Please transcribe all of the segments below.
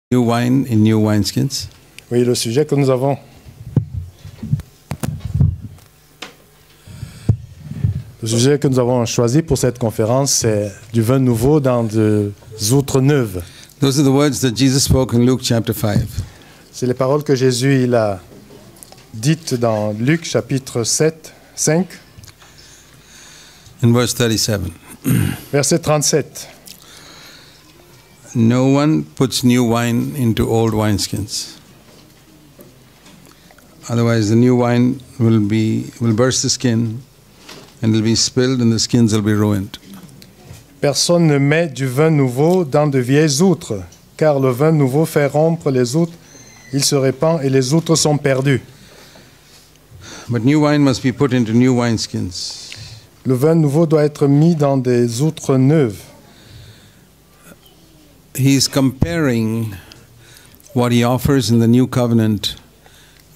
New wine in new wineskins. Oui, le sujet que nous avons. Le sujet que nous avons choisi pour cette conférence, c'est du vin nouveau dans des outres neuves. Those are the words that Jesus spoke in Luke chapter 5. C'est les paroles que Jésus il a dites dans Luc chapitre 5, In verse 37. verset 37. No one puts new wine into old wineskins. Otherwise the new wine will burst the skin and will be spilled and the skins will be ruined. Personne ne met du vin nouveau dans de vieilles outres, car le vin nouveau fait rompre les outres, il se répand et les outres sont perdues. But new wine must be put into new wineskins. Le vin nouveau doit être mis dans des outres neuves. He's comparing what he offers in the new covenant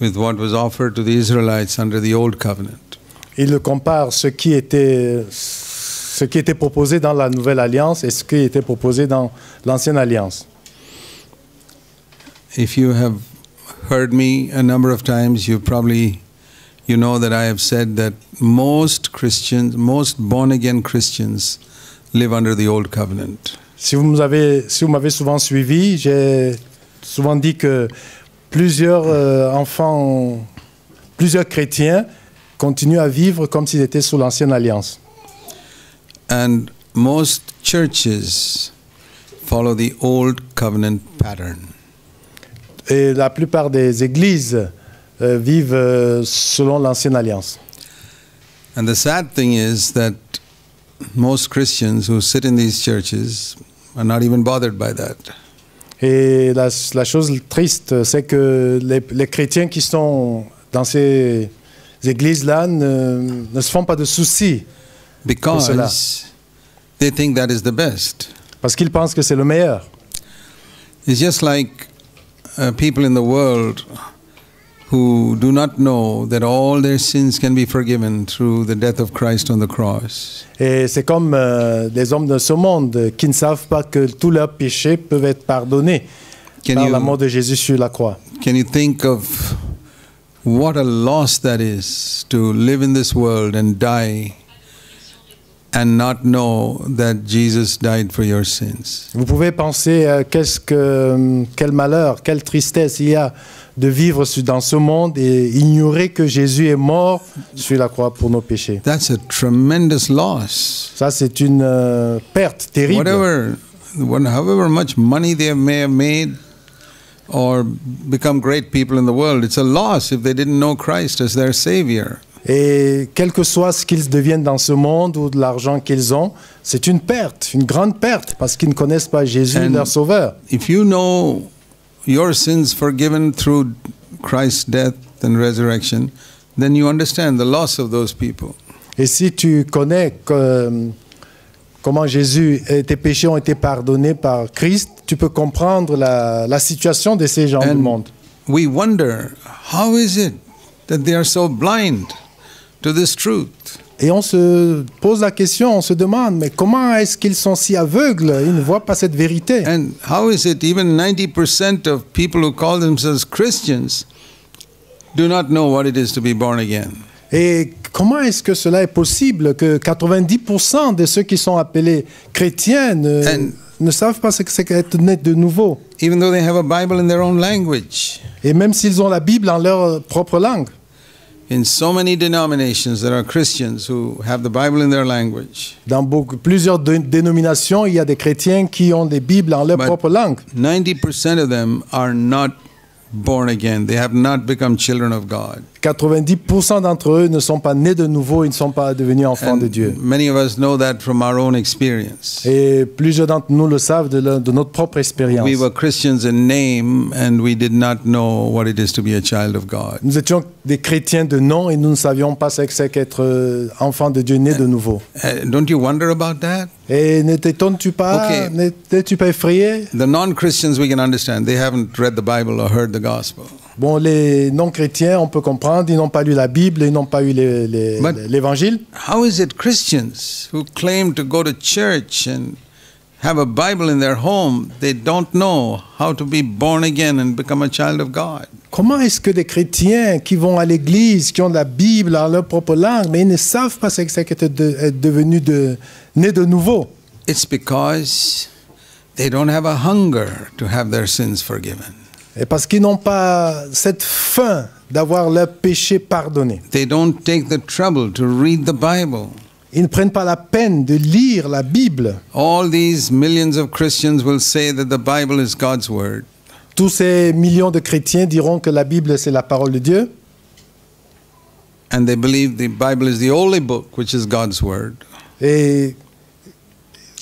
with what was offered to the Israelites under the old covenant. Il compare ce qui était proposé dans la nouvelle alliance et ce qui était proposé dans l'ancienne alliance. If you have heard me a number of times, you know that I have said that most Christians, most born-again Christians live under the old covenant. Si vous m'avez souvent suivi, j'ai souvent dit que plusieurs chrétiens continuent à vivre comme s'ils étaient sous l'ancienne alliance. And most churches follow the old covenant pattern. Et la plupart des églises vivent selon l'ancienne alliance. And the sad thing is that most Christians who sit in these churches are not even bothered by that. Et la chose triste, c'est que les chrétiens qui sont dans ces églises-là ne se font pas de soucis pour cela. Because they think that is the best. Parce qu'ils pensent que c'est le meilleur. It's just like people in the world who do not know that all their sins can be forgiven through the death of Christ on the cross. Et c'est comme les hommes de ce monde qui ne savent pas que tous leurs péchés peuvent être pardonnés par la mort de Jésus sur la croix. Can you think of what a loss that is to live in this world and die and not know that Jesus died for your sins? Vous pouvez penser quel malheur, quelle tristesse il y a de vivre dans ce monde et ignorer que Jésus est mort sur la croix pour nos péchés. That's a tremendous loss. Ça, c'est une perte terrible. However much money they may have made or become great people in the world, it's a loss if they didn't know Christ as their Savior. Et quel que soit ce qu'ils deviennent dans ce monde ou de l'argent qu'ils ont, c'est une perte, une grande perte, parce qu'ils ne connaissent pas Jésus, leur Sauveur. If you know your sins forgiven through Christ's death and resurrection, then you understand the loss of those people. Et si tu connais comment tes péchés ont été pardonnés par Christ, tu peux comprendre la situation de ces gens du monde. We wonder, how is it that they are so blind to this truth? Et on se pose la question, on se demande, mais comment est-ce qu'ils sont si aveugles? Ils ne voient pas cette vérité. And how is it even 90% of people who call themselves Christians do not know what it is to be born again? Et comment est-ce que cela est possible que 90% de ceux qui sont appelés chrétiens ne savent pas ce que c'est qu'être né de nouveau? Even though they have a Bible in their own language. Et même s'ils ont la Bible en leur propre langue. In so many denominations, there are Christians who have the Bible in their language. Dans plusieurs dénominations, il y a des chrétiens qui ont des Bibles en leur propre langue. 90% of them are not born again. They have not become children of God. 90% d'entre eux ne sont pas nés de nouveau, ils ne sont pas devenus enfants de Dieu. Many of us know that from our own experience. Et plusieurs d'entre nous le savent de notre propre expérience. We were Christians in name and we did not know what it is to be a child of God. Nous étions des chrétiens de nom et nous ne savions pas ce que c'est qu'être enfant de Dieu né de nouveau. Don't you wonder about that? Et ne t'étonnes-tu pas, n'es-tu pas effrayé? The non-Christians we can understand. They haven't read the Bible or heard the gospel. Bon, les non-chrétiens, on peut comprendre, ils n'ont pas lu la Bible, ils n'ont pas eu l'Évangile. How is it Christians who claim to go to church and have a Bible in their home, they don't know how to be born again and become a child of God. Comment est-ce que des chrétiens qui vont à l'église, qui ont la Bible en leur propre langue, mais ils ne savent pas ce que c'est qu'être devenu né de nouveau? It's because they don't have a hunger to have their sins forgiven. Et parce qu'ils n'ont pas cette faim d'avoir leurs péchés pardonnés. They don't take the trouble to read the Bible. Ils ne prennent pas la peine de lire la Bible. All these millions of Christians will say that the Bible is God's word. Tous ces millions de chrétiens diront que la Bible, c'est la parole de Dieu. And they believe the Bible is the only book which is God's word. Et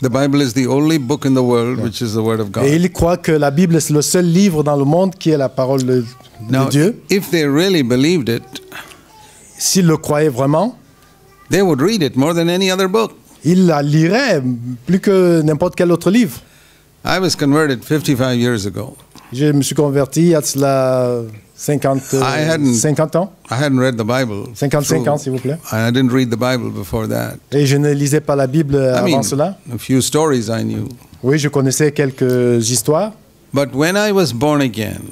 The Bible is the only book in the world which is the word of God. ils croient que la Bible, c'est le seul livre dans le monde qui est la parole de Now, Dieu. if they really believed it, S'ils le croyaient vraiment, they would read it more than any other book. ils la liraient plus que n'importe quel autre livre. I was converted 55 years ago. Je me suis converti il y a de cela 50 ans. I hadn't read the Bible. 55 ans, s'il vous plaît. I didn't read the Bible before that. Et je ne lisais pas la Bible I avant mean, cela. a few stories I knew. Oui, je connaissais quelques histoires. But when I was born again,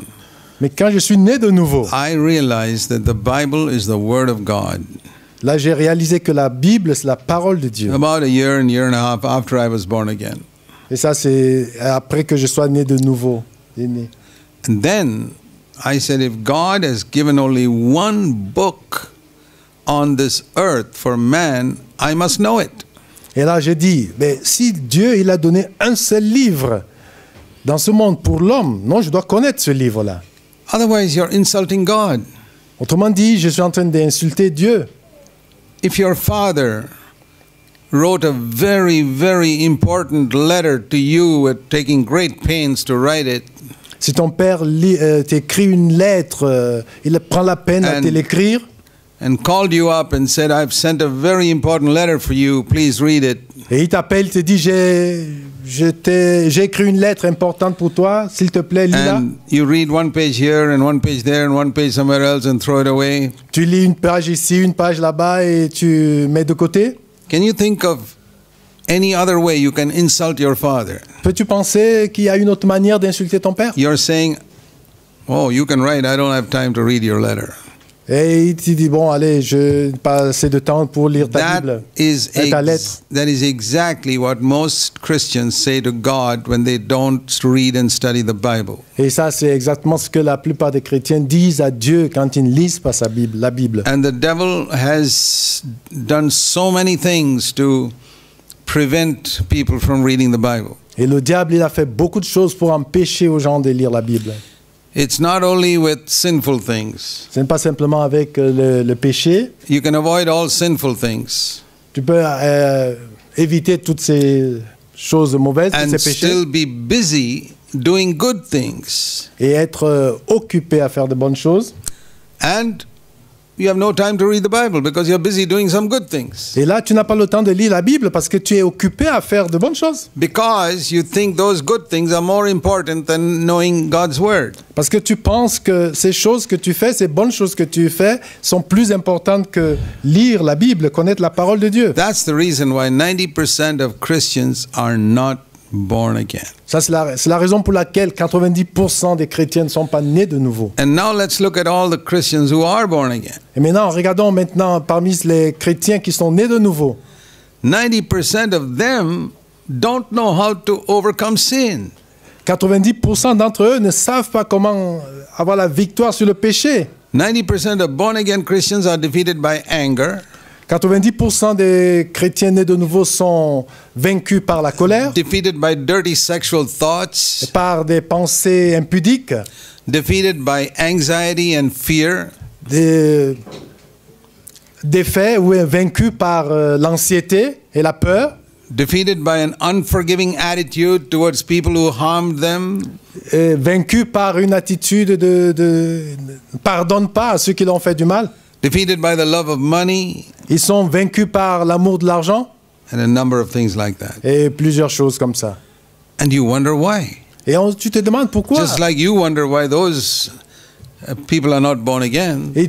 Mais quand je suis né de nouveau, I realized that the Bible is the Word of God. là, j'ai réalisé que la Bible, c'est la parole de Dieu. About a year and a half after I was born again. Et ça, c'est après que je sois né de nouveau. Né. And then I said, if God has given only one book on this earth for man, I must know it. Et là, j'ai dit, mais si Dieu, il a donné un seul livre dans ce monde pour l'homme, non, je dois connaître ce livre-là. Otherwise, you're insulting God. Autrement dit, je suis en train d'insulter Dieu. If your father wrote a very, very important letter to you, taking great pains to write it, Si ton père t'écrit une lettre, il prend la peine à te l'écrire, and called you up and said, I've sent a very important letter for you, please read it. et il t'appelle, te dit, j'ai écrit une lettre importante pour toi, s'il te plaît, lis-la. And you read one page here and one page there and one page somewhere else and throw it away. Tu lis une page ici, une page là-bas et tu mets de côté. Can you think of any other way you can insult your father? Peux-tu penser qu'il y a une autre manière d'insulter ton père? You're saying, oh, you can write, I don't have time to read your letter. Et il te dit, bon, allez, je n'ai pas assez de temps pour lire ta Bible, ta lettre. That is exactly what most Christians say to God when they don't read and study the Bible. Et ça, c'est exactement ce que la plupart des chrétiens disent à Dieu quand ils ne lisent pas sa Bible, la Bible. And the devil has done so many things to prevent people from reading the Bible. Et le diable, il a fait beaucoup de choses pour empêcher aux gens de lire la Bible. It's not only with sinful things. Ce n'est pas simplement avec le péché. You can avoid all sinful things. Tu peux éviter toutes ces choses mauvaises, tous and ces péchés, still be busy doing good things. et être occupé à faire de bonnes choses. And you have no time to read the Bible because you're busy doing some good things. Et là, tu n'as pas le temps de lire la Bible parce que tu es occupé à faire de bonnes choses. Because you think those good things are more important than knowing God's Word. Parce que tu penses que ces choses que tu fais, ces bonnes choses que tu fais, sont plus importantes que lire la Bible, connaître la parole de Dieu. That's the reason why 90% of Christians are not born again. Ça, c'est la raison pour laquelle 90% des chrétiens ne sont pas nés de nouveau. And now let's look at all the Christians who are born again. Et maintenant, regardons maintenant parmi les chrétiens qui sont nés de nouveau. 90% of them don't know how to overcome sin. 90% d'entre eux ne savent pas comment avoir la victoire sur le péché. 90% of born-again Christians are defeated by anger, 90% des chrétiens nés de nouveau sont vaincus par la colère, defeated by dirty sexual thoughts, par des pensées impudiques, defeated by anxiety and fear, des faits ou vaincus par l'anxiété et la peur, defeated by an unforgiving attitude towards people who harmed them, vaincus par une attitude de ne pardonne pas à ceux qui l'ont fait du mal. defeated by the love of money, Ils sont vaincus par l'amour de l'argent and a number of things like that. et plusieurs choses comme ça. And you wonder why. Et tu te demandes pourquoi. Just like you wonder why those people are not born again. Et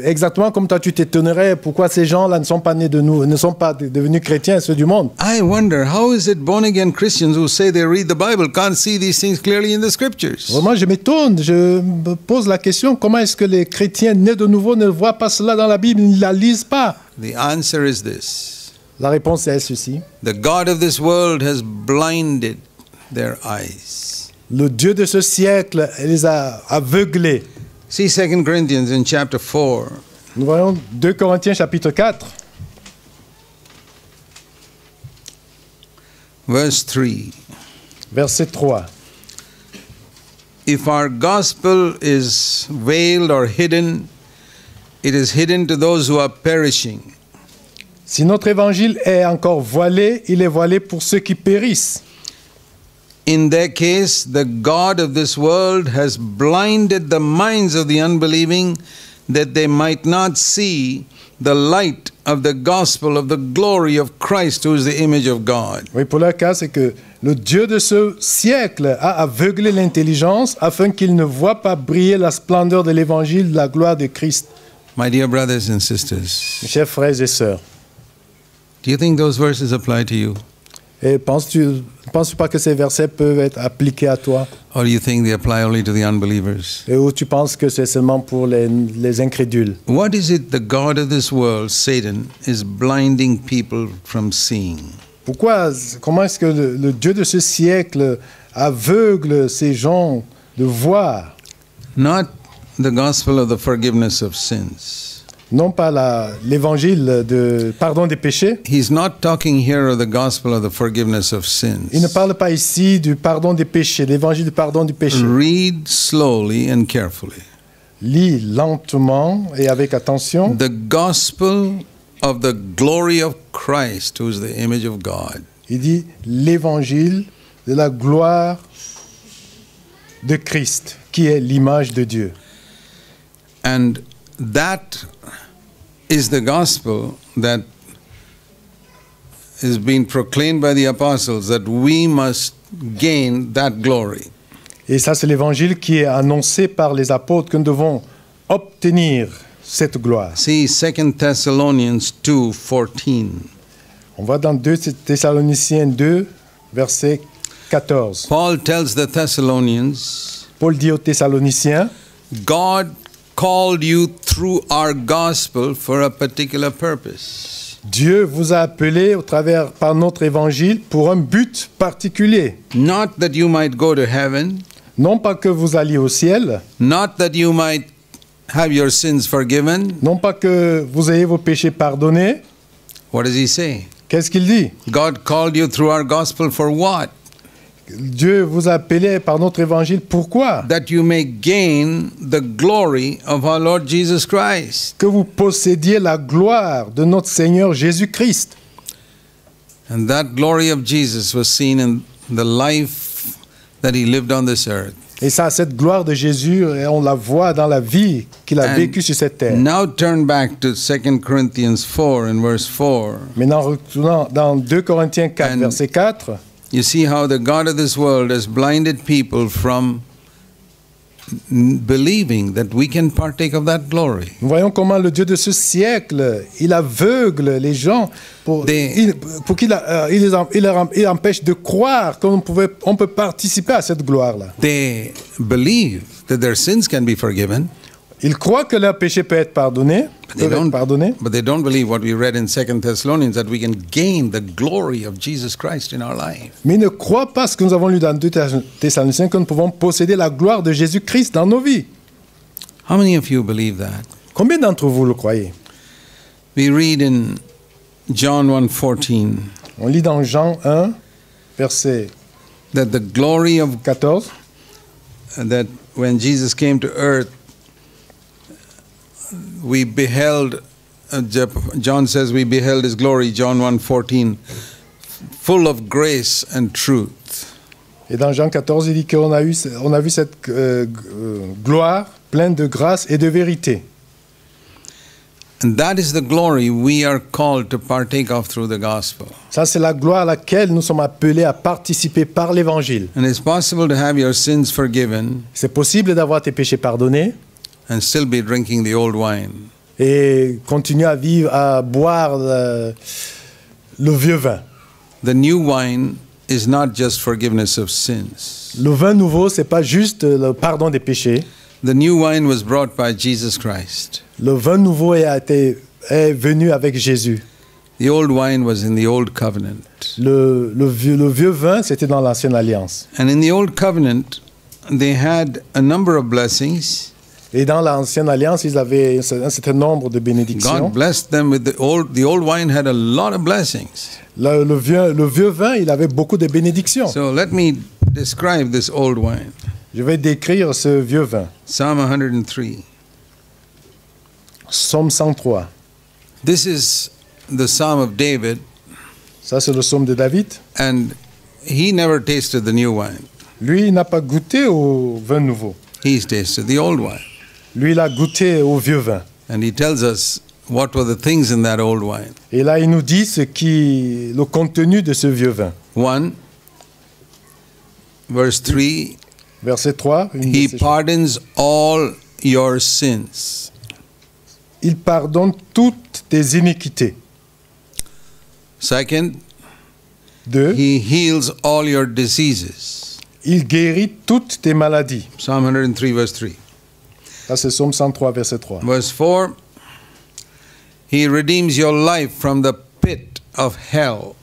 exactement comme toi tu t'étonnerais pourquoi ces gens-là ne sont pas nés de nous, ne sont pas devenus chrétiens, ceux du monde. I wonder, how is it born again Christians who say they read the Bible can't see these things clearly in the scriptures? Vraiment, je m'étonne, je me pose la question, comment est-ce que les chrétiens nés de nouveau ne voient pas cela dans la Bible, ils ne la lisent pas? The answer is this. La réponse est ceci. The God of this world has blinded their eyes. Le Dieu de ce siècle les a aveuglés. See 2 Corinthians in chapter 4. Nous voyons 2 Corinthiens chapitre 4, verse 3. verset 3. If our gospel is veiled or hidden, it is hidden to those who are perishing. Si notre évangile est encore voilé, il est voilé pour ceux qui périssent. In their case, the God of this world has blinded the minds of the unbelieving that they might not see the light of the gospel of the glory of Christ, who is the image of God. Oui, pour leur cas, c'est que le Dieu de ce siècle a aveuglé l'intelligence afin qu'ils ne voient pas briller la splendeur de l'évangile, la gloire de Christ. My dear brothers and sisters, Mes chers frères et sœurs, do you think those verses apply to you? et penses-tu pas que ces versets peuvent être appliqués à toi? Or do you think they apply only to the unbelievers? Et ou tu penses que c'est seulement pour les incrédules? What is it the God of this world, Satan, is blinding people from seeing? Comment est-ce que le Dieu de ce siècle aveugle ces gens de voir? Not the gospel of the forgiveness of sins. Non pas l'évangile de pardon des péchés. He's not talking here of the gospel of the forgiveness of sins. Il ne parle pas ici du pardon des péchés, l'évangile du pardon du péché. Read slowly and carefully. Lis lentement et avec attention. The gospel of the glory of Christ, who is the image of God. Il dit l'évangile de la gloire de Christ, qui est l'image de Dieu. And that is the gospel that is being proclaimed by the apostles, that we must gain that glory. Et ça, c'est l'évangile qui est annoncé par les apôtres que nous devons obtenir cette gloire. See 2 Thessalonians 2:14. On va dans 2 Thessaloniciens 2, verset 14. Paul tells the Thessalonians, Paul dit aux Thessaloniciens, God called you through our gospel for a particular purpose. Dieu vous a appelé par notre évangile pour un but particulier. Not that you might go to heaven, Non pas que vous alliez au ciel, not that you might have your sins forgiven. non pas que vous ayez vos péchés pardonnés. What does he say? Qu'est-ce qu'il dit? God called you through our gospel for what? Dieu vous a appelé par notre évangile. Pourquoi? That you may gain the glory of our Lord Jesus Christ. Que vous possédiez la gloire de notre Seigneur Jésus-Christ. And that glory of Jesus was seen in the life that he lived on this earth. Et ça, cette gloire de Jésus, on la voit dans la vie qu'il a vécue sur cette terre. Now turn back to 2 Corinthians 4 and verse 4. Maintenant, retournant dans 2 Corinthiens 4, And verset 4, you see how the God of this world has blinded people from believing that we can partake of that glory. nous voyons comment le Dieu de ce siècle, il aveugle les gens pour qu'il il empêche de croire qu'on peut participer à cette gloire-là. They believe that their sins can be forgiven, Ils croient que leur péché peut être pardonné, but they don't believe what we read in 2 Thessalonians, that we can gain the glory of Jesus Christ in our life. mais ils ne croient pas ce que nous avons lu dans 2 Thessaloniciens, que nous pouvons posséder la gloire de Jésus-Christ dans nos vies. How many of you believe that? Combien d'entre vous le croyez? We read in John 1:14 On lit dans Jean 1, verset that the glory of 14. that when Jesus came to earth, we beheld, John says we beheld his glory, John 1:14, full of grace and truth. Et dans Jean 14, il dit qu'on a vu cette gloire pleine de grâce et de vérité. And that is the glory we are called to partake of through the gospel. Ça, c'est la gloire à laquelle nous sommes appelés à participer par l'Évangile. And it's possible to have your sins forgiven C'est possible d'avoir tes péchés pardonnés and still be drinking the old wine. et continuer à vivre, à boire le vieux vin. The new wine is not just forgiveness of sins. Le vin nouveau, c'est pas juste le pardon des péchés. The new wine was brought by Jesus Christ. Le vin nouveau est venu avec Jésus. The old wine was in the old covenant. Le vieux vin, c'était dans l'ancienne alliance. And in the old covenant, they had a number of blessings. Et dans l'ancienne alliance, ils avaient un certain nombre de bénédictions. God blessed them with the old wine had a lot of blessings. Le vieux vin, il avait beaucoup de bénédictions. So let me describe this old wine. Je vais décrire ce vieux vin. Psalm 103. Psaume 103. This is the Psalm of David, Ça, c'est le psaume de David. and he never tasted the new wine. Lui, il n'a pas goûté au vin nouveau. He's tasted the old wine. Lui, il a goûté au vieux vin. And he tells us what were the things in that old wine. Et là, il nous dit le contenu de ce vieux vin. 1, verse 3, Verset 3. he pardons all your sins. Il pardonne toutes tes iniquités. Second, 2. he heals all your diseases. Il guérit toutes tes maladies. Psalm 103, verse 3. Ça, c'est Psaume 103, verset 3. Verse 4, he redeems your life from the pit of hell.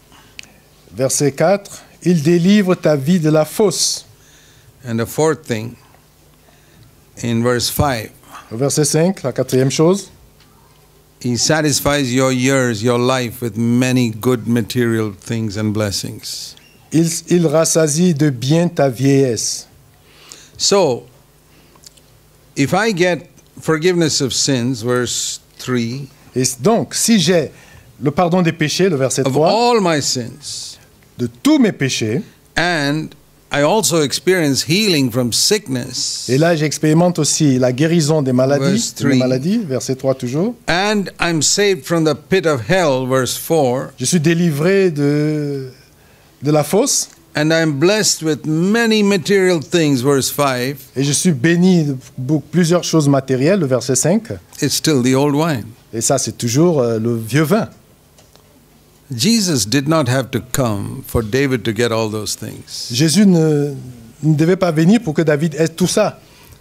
Verset 4. Il délivre ta vie de la fosse. And the fourth thing, in verse 5, Verset 5, la quatrième chose. he satisfies your years, your life with many good material things and blessings. Il rassasie de bien ta vieillesse. So, if I get forgiveness of sins, verse 3, Et donc, si j'ai le pardon des péchés, le verset of 3, all my sins, de tous mes péchés, and I also experience healing from sickness, et là j'expérimente aussi la guérison des maladies, Verse 3. verset 3 toujours, and I'm saved from the pit of hell, verse 4, je suis délivré de la fosse, and I'm blessed with many material things, verse 5, et je suis béni de plusieurs choses matérielles, le verset 5, it's still the old wine. et ça c'est toujours le vieux vin. Jesus did not have to come for David to get all those things. Jésus ne devait pas venir pour que David ait tout ça.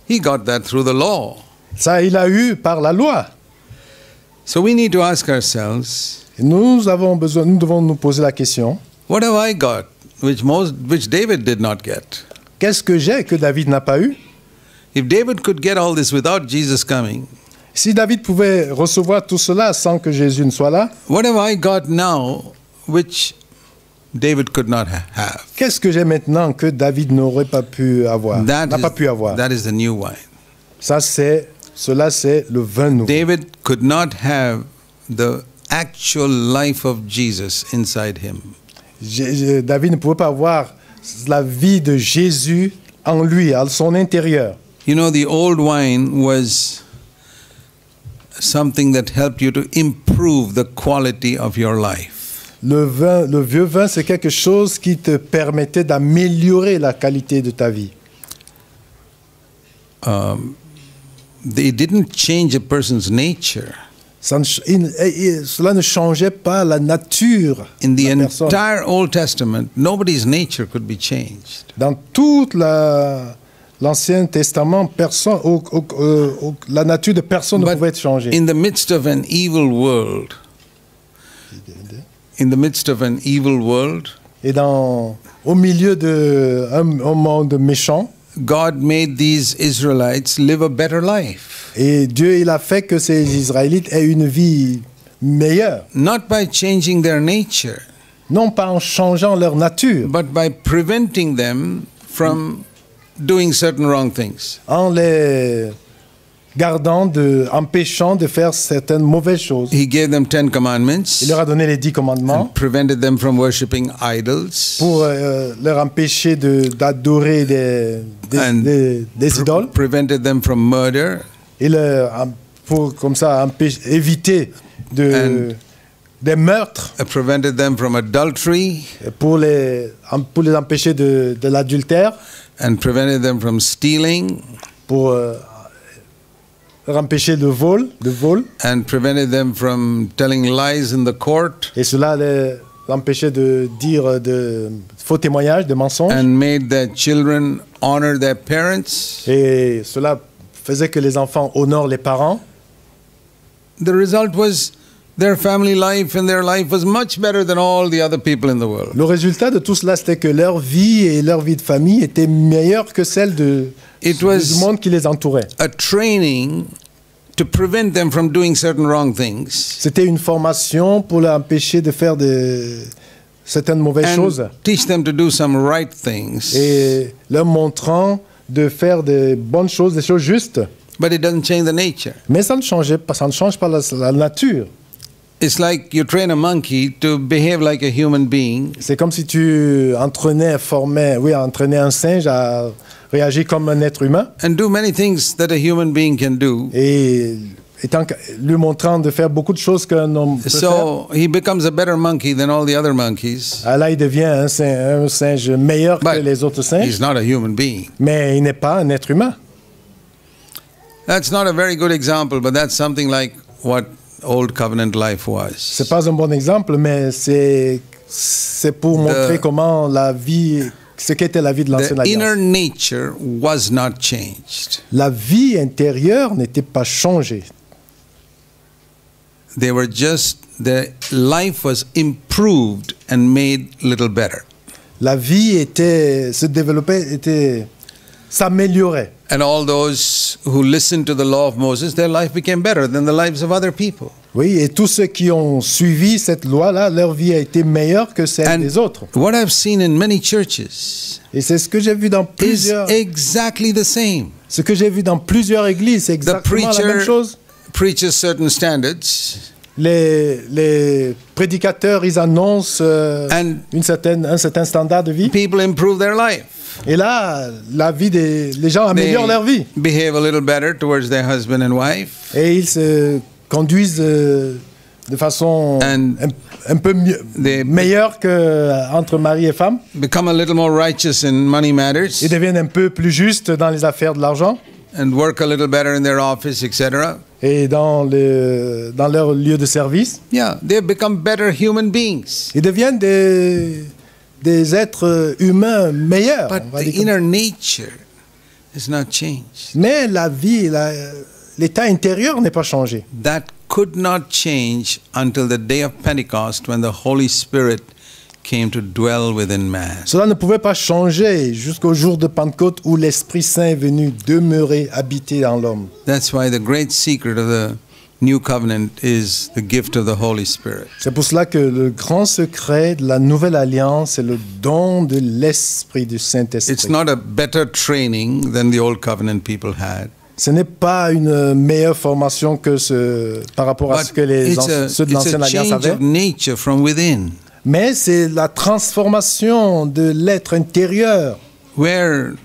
He got that through the law. Ça, il a eu par la loi. So we need to ask ourselves, Et nous devons nous poser la question, what have I got which David did not get? qu'est-ce que j'ai que David n'a pas eu? If David could get all this without Jesus coming, Si David pouvait recevoir tout cela sans que Jésus ne soit là, what have I got now which David could not have? qu'est-ce que j'ai maintenant que David n'aurait pas pu avoir, n'a pas pu avoir? That is the new wine. Cela c'est le vin nouveau. David could not have the actual life of Jesus inside him. David ne pouvait pas avoir la vie de Jésus en lui, à son intérieur. You know, the old wine was something that helped you to improve the quality of your life. Le vieux vin, c'est quelque chose qui te permettait d'améliorer la qualité de ta vie. They didn't change a person's nature. Cela ne changeait pas la nature In de the la personne. entire Old Testament, nobody's nature could be changed. Dans toute l'Ancien Testament, la nature de personne ne But pouvait être changée. in the midst of an evil world, Et au milieu d'un monde méchant, God made these Israelites live a better life. et Dieu il a fait que ces Israélites aient une vie meilleure, Not by changing their nature, non pas en changeant leur nature, but by preventing them from doing certain wrong things. en les empêchant de faire certaines mauvaises choses. He gave them 10 commandments Il leur a donné les 10 commandements and prevented them from worshiping idols pour leur empêcher d'adorer des idoles. prevented them from murder, Il leur pour comme ça éviter des meurtres, prevented them from adultery, pour les empêcher de l'adultère, and prevented them from stealing, pour leur empêcher de vol, and prevented them from telling lies in the court, et cela l'empêchait de dire de faux témoignages, de mensonges, and made their children honor their parents. et cela faisait que les enfants honorent les parents. The result was their family life and their life was much better than all the other people in the world. Le résultat de tout cela, c'était que leur vie et leur vie de famille étaient meilleures que celle du monde qui les entourait. A training to prevent them from doing certain wrong things. C'était une formation pour les empêcher de faire certaines mauvaises choses. Teach them to do some right things. Et leur montrant de faire des bonnes choses, des choses justes. But it doesn't change the nature. Mais ça ne change pas la nature. It's like you train a monkey to behave like a human being. C'est comme si tu entraînais un singe à réagir comme un être humain. And do many things that a human being can do. Et lui montrant de faire beaucoup de choses qu'un homme peut faire. So he becomes a better monkey than all the other monkeys. Là, il devient un singe meilleur que les autres singes. He's not a human being. Mais il n'est pas un être humain. That's not a very good example, but that's something like what Old Covenant life was. C'est pas un bon exemple, mais c'est pour montrer comment ce qu'était la vie de l'Ancienne Alliance. The inner nature was not changed. La vie intérieure n'était pas changée. The life was improved and made little better. La vie s'améliorait. And all those who listened to the law of Moses, their life became better than the lives of other people. Oui, et tous ceux qui ont suivi cette loi-là, leur vie a été meilleure que celle des autres. What I've seen in many churches et c'est ce que j'ai vu dans plusieurs. Is exactly the same. Ce que j'ai vu dans plusieurs églises, c'est exactement la même chose. Preaches certain standards. Les prédicateurs, ils annoncent un certain standard de vie. People improve their life. Et là, les gens améliorent leur vie. Behave a little better towards their husband and wife. Et ils se conduisent de façon un peu meilleure qu'entre mari et femme. Become a little more righteous in money matters. Ils deviennent un peu plus justes dans les affaires de l'argent. And work a little better in their office, etc. Et dans leur lieu de service. Yeah, they have become better human beings. Ils deviennent des êtres humains meilleurs. But the inner nature is not changed. Mais la vie, l'état intérieur n'est pas changé. That could not change until the day of Pentecost when the Holy Spirit came to dwell within man. Cela ne pouvait pas changer jusqu'au jour de Pentecôte où l'Esprit Saint est venu demeurer, habiter dans l'homme. That's why the great secret of the New Covenant is the gift of the Holy Spirit. C'est pour cela que le grand secret de la Nouvelle Alliance est le don de l'Esprit du Saint-Esprit. It's not a better training than the Old Covenant people had. Ce n'est pas une meilleure formation que par rapport à ce que ceux de l'Ancienne Alliance avaient. It's a change of nature from within. Mais c'est la transformation de l'être intérieur. Where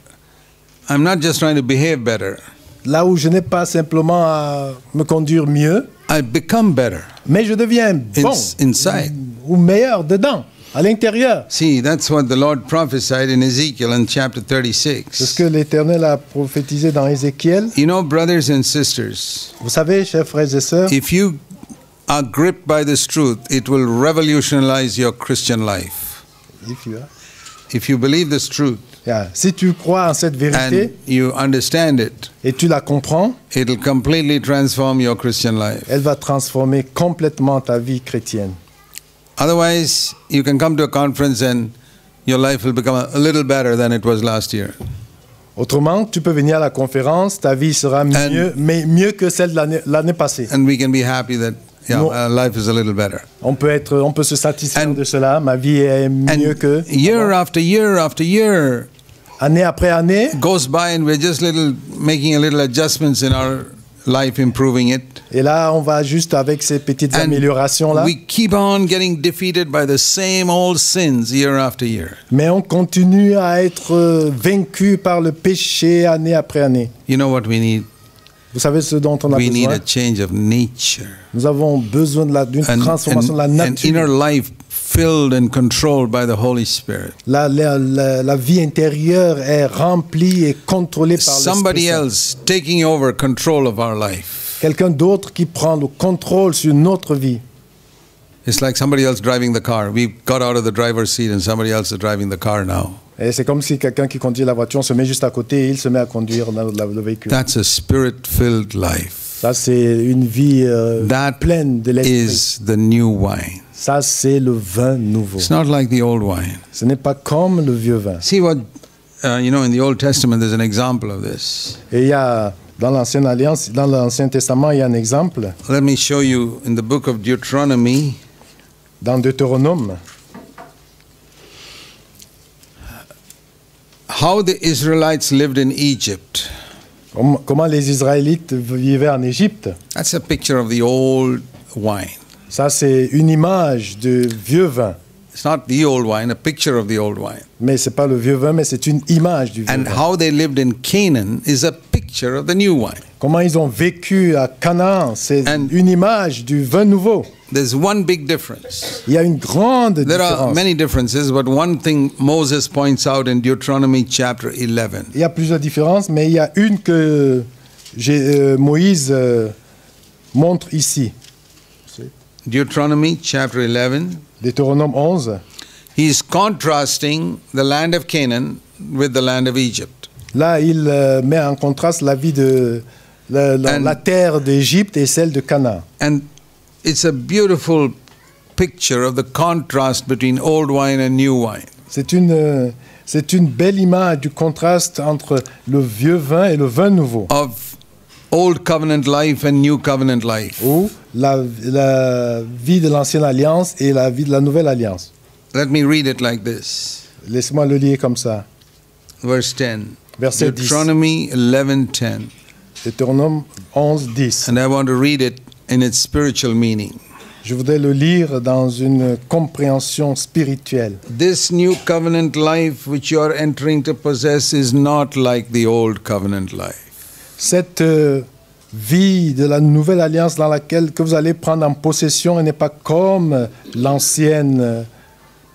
I'm not just trying to behave better. Là où je n'ai pas simplement à me conduire mieux. I become better. Mais je deviens bon. Inside. Ou meilleur dedans, à l'intérieur. See, that's what the Lord prophesied in Ezekiel in chapter 36. C'est ce que l'Éternel a prophétisé dans Ézéchiel. You know, brothers and sisters. Vous savez, chers frères et sœurs. If you are gripped by this truth, it will revolutionize your Christian life. If you believe this truth, si tu crois en cette vérité, and you understand it, et tu la comprends, it will completely transform your Christian life. Elle va transformer complètement ta vie chrétienne. Otherwise, you can come to a conference and your life will become a little better than it was last year. Autrement, tu peux venir à la conférence, ta vie sera mieux que celle de l'année passée. And we can be happy that life is a little better. On peut se satisfaire de cela. Ma vie est mieux que. Year after year after year, année après année, goes by and we're just making a little adjustments in our life, improving it. Et là, on va juste avec ces petites améliorations là. We keep on getting defeated by the same old sins year after year. Mais on continue à être vaincu par le péché année après année. You know what we need? Vous savez ce dont on a We need besoin? a change of nature. Nous avons besoin d'une An transformation de la inner nature. life filled and controlled by the Holy Spirit. La vie intérieure est remplie et contrôlée par Somebody l'Esprit Saint. else taking over control of our life. Quelqu'un d'autre qui prend le contrôle sur notre vie. It's like somebody else driving the car. We got out of the driver's seat and somebody else is driving the car now. Et c'est comme si quelqu'un qui conduit la voiture se met juste à côté et il se met à conduire le véhicule. That's a spirit-filled life. Ça, c'est une vie That pleine de l'Esprit. is the new wine. Ça, c'est le vin nouveau. It's not like the old wine. Ce n'est pas comme le vieux vin. See what, in the Old Testament, there's an example of this. Et il y a, dans l'Ancienne Alliance, dans l'Ancien Testament, il y a un exemple. Let me show you in the book of Deuteronomy, Dans Deutéronome, how the Israelites lived in Egypt. comment les Israélites vivaient en Égypte. That's a picture of the old wine. Ça, c'est une image de vieux vin. It's not the old wine, a picture of the old wine. Mais ce n'est pas le vieux vin, mais c'est une image du vieux And vin. how they lived in Canaan is a picture of the new wine. Comment ils ont vécu à Canaan, c'est And- une image du vin nouveau. There's one big difference. Il y a une grande There are différence. many differences, but one thing Moses points out in Deuteronomy chapter 11. Il y a plusieurs différences, mais il y a une que Moïse montre ici. Deuteronomy chapter 11, Deutéronome 11. he is contrasting the land of Canaan with the land of Egypt. Là, il met en contraste la vie de la terre d'Égypte et celle de Canaan. And it's a beautiful picture of the contrast between old wine and new wine. C'est une belle image du contraste entre le vieux vin et le vin nouveau. Of old covenant life and new covenant life. Ou la vie de l'ancienne alliance et la vie de la nouvelle alliance. Let me read it like this. Laissez-moi le lire comme ça. Verse 10. Verset 10. Deuteronomy 11:10. Deutéronome 11, 10. And I want to read it in its spiritual meaning. Je voudrais le lire dans une compréhension spirituelle. This new covenant life which you are entering to possess is not like the old covenant life. Cette vie de la nouvelle alliance dans laquelle que vous allez prendre en possession elle n'est pas comme l'ancienne.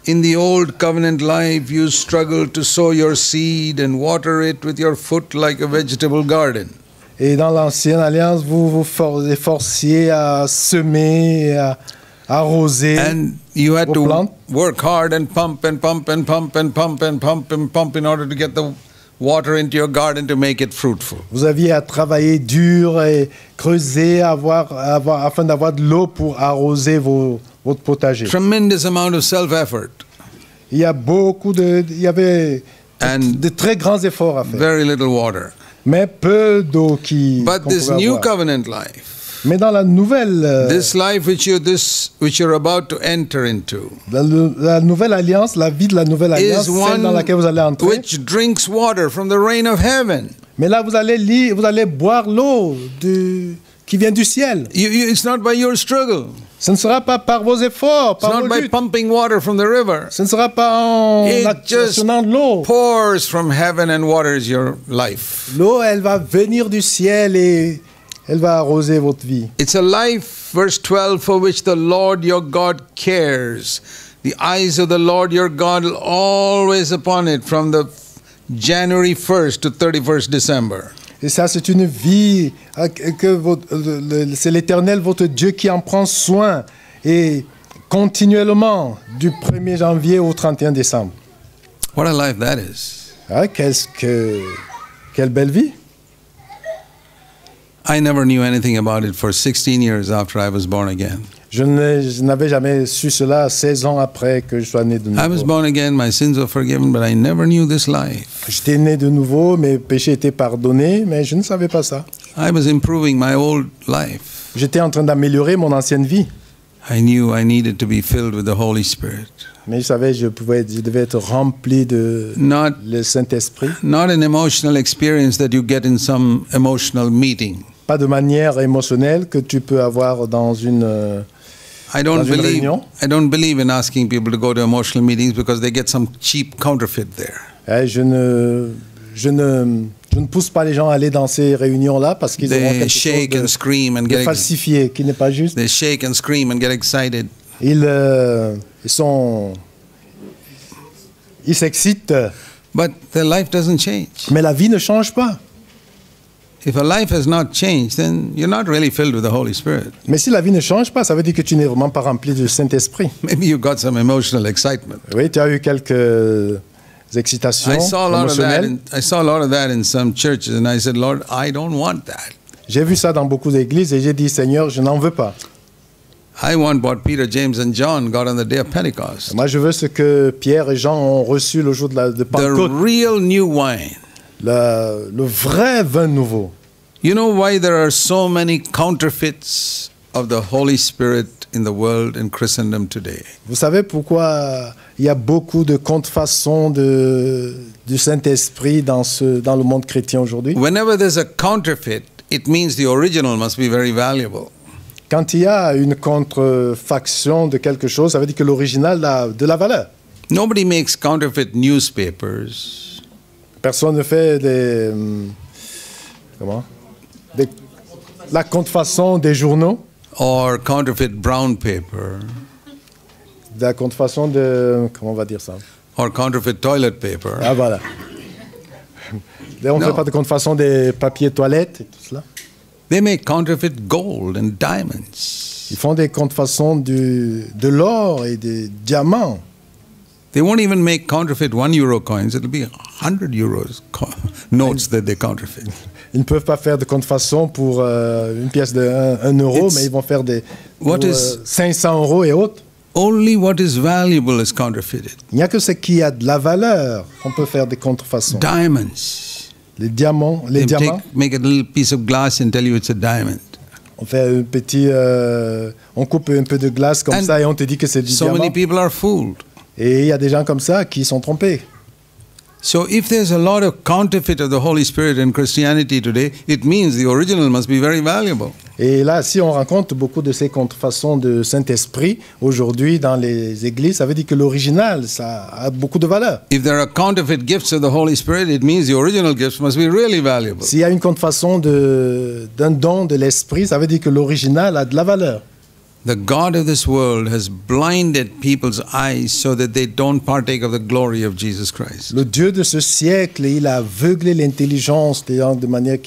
In the old covenant life, you struggle to sow your seed and water it with your foot like a vegetable garden. Et dans l'ancienne alliance, vous vous forciez à semer, à arroser. And you had vos to plantes. work hard and pump and pump and pump and pump and pump and pump in order to get the water into your garden to make it fruitful. Vous aviez à travailler dur et creuser afin d'avoir de l'eau pour arroser votre potager. Tremendous amount of self-effort Il y avait and de très grands efforts à faire, very little water. mais peu d'eau But qu'on this pouvait new avoir. covenant life, Mais dans la nouvelle, this life which you're about to enter into, la nouvelle alliance, la vie de la nouvelle alliance, is celle dans laquelle vous allez one entrer. which drinks water from the rain of heaven. Mais là, vous allez boire l'eau qui vient du ciel. It's not by your struggle. Ce ne sera pas par vos efforts, It's par not vos by luttes. pumping water from the river. Ce ne sera pas en It just actionnant de l'eau. pours from heaven and waters your life. L'eau, elle va venir du ciel et elle va arroser votre vie. It's a life, verse 12, for which the Lord your God cares. The eyes of the Lord your God are always upon it from the January 1st to 31st December. Et ça, c'est une vie que c'est l'Éternel, votre Dieu, qui en prend soin et continuellement du 1er janvier au 31 décembre. What a life that is. Ah, quelle belle vie! I never knew anything about it for 16 years after I was born again. Je n'avais jamais su cela 16 ans après que je sois né de I was nouveau. born again, my sins were forgiven, but I never knew this life. J'étais né de nouveau, mes péchés étaient pardonnés, mais je ne savais pas ça. I was improving my old life. J'étais en train d'améliorer mon ancienne vie, I knew I needed to be filled with the Holy Spirit. mais je savais je devais être rempli de Not le Saint-Esprit. Not an emotional experience that you get in some emotional meeting. Pas de manière émotionnelle que tu peux avoir dans une I don't Dans une believe réunion? I don't believe in asking people to go to emotional meetings because they get some cheap counterfeit there. je ne Je ne pousse pas les gens à aller dans ces réunions-là parce qu'ils auront They quelque chose shake and scream and de get falsifié, qui n'est pas juste. they shake and scream and get excited. Ils s'excitent, But their life doesn't change. mais la vie ne change pas. If a life has not changed, then you're not really filled with the Holy Spirit. Mais si la vie ne change pas, ça veut dire que tu n'es vraiment pas rempli du Saint-Esprit. Maybe you got some emotional excitement. Oui, tu as eu quelques excitations I saw émotionnelles. a lot of that in some churches, and I said, Lord, I don't want that. J'ai vu ça dans beaucoup d'églises et j'ai dit, Seigneur, je n'en veux pas. I want what Peter, James, and John got on the day of Pentecost. Moi, je veux ce que Pierre et Jean ont reçu le jour de The Pentecôte, real new wine. le vrai vin nouveau. You know why there are so many counterfeits of the Holy Spirit in the world, in Christendom today? Vous savez pourquoi il y a beaucoup de contrefaçons du Saint-Esprit dans le monde chrétien aujourd'hui? Whenever there's a counterfeit, it means the original must be very valuable. Quand il y a une contrefaction de quelque chose, ça veut dire que l'original a de la valeur. Nobody makes counterfeit newspapers. Personne ne fait la contrefaçon des journaux, Or counterfeit brown paper, de la contrefaçon de... Comment on va dire ça? or counterfeit toilet paper. Ah voilà. On ne Non. fait pas de contrefaçon des papiers toilettes et tout cela. They make counterfeit gold and diamonds. Ils font des contrefaçons de l'or et des diamants. They won't even make counterfeit €1 coins. It'll be €100 notes that they counterfeit. Ils ne peuvent pas faire de contrefaçon pour une pièce de 1 euro, It's- mais ils vont faire des What pour, is- 500 euros et autres. Only what is valuable is counterfeited. Il n'y a que ce qui a de la valeur qu'on peut faire des contrefaçons. Diamonds. Les diamants, Make a little piece of glass and tell you it's a diamond. on fait un petit, on coupe un peu de glace comme And ça et on te dit que c'est du So diamant. many people are fooled. Et il y a des gens comme ça qui sont trompés. So if there's a lot of counterfeit of the Holy Spirit in Christianity today, it means the original must be very valuable. Et là, si on rencontre beaucoup de ces contrefaçons de Saint-Esprit aujourd'hui dans les églises, ça veut dire que l'original, ça a beaucoup de valeur. If there are counterfeit gifts of the Holy Spirit, it means the original gifts must be really valuable. S'il y a une contrefaçon d'un don de l'Esprit, ça veut dire que l'original a de la valeur. The God of this world has blinded people's eyes so that they don't partake of the glory of Jesus Christ. Le Dieu de ce siècle, il a aveuglé l'intelligence des gens de manière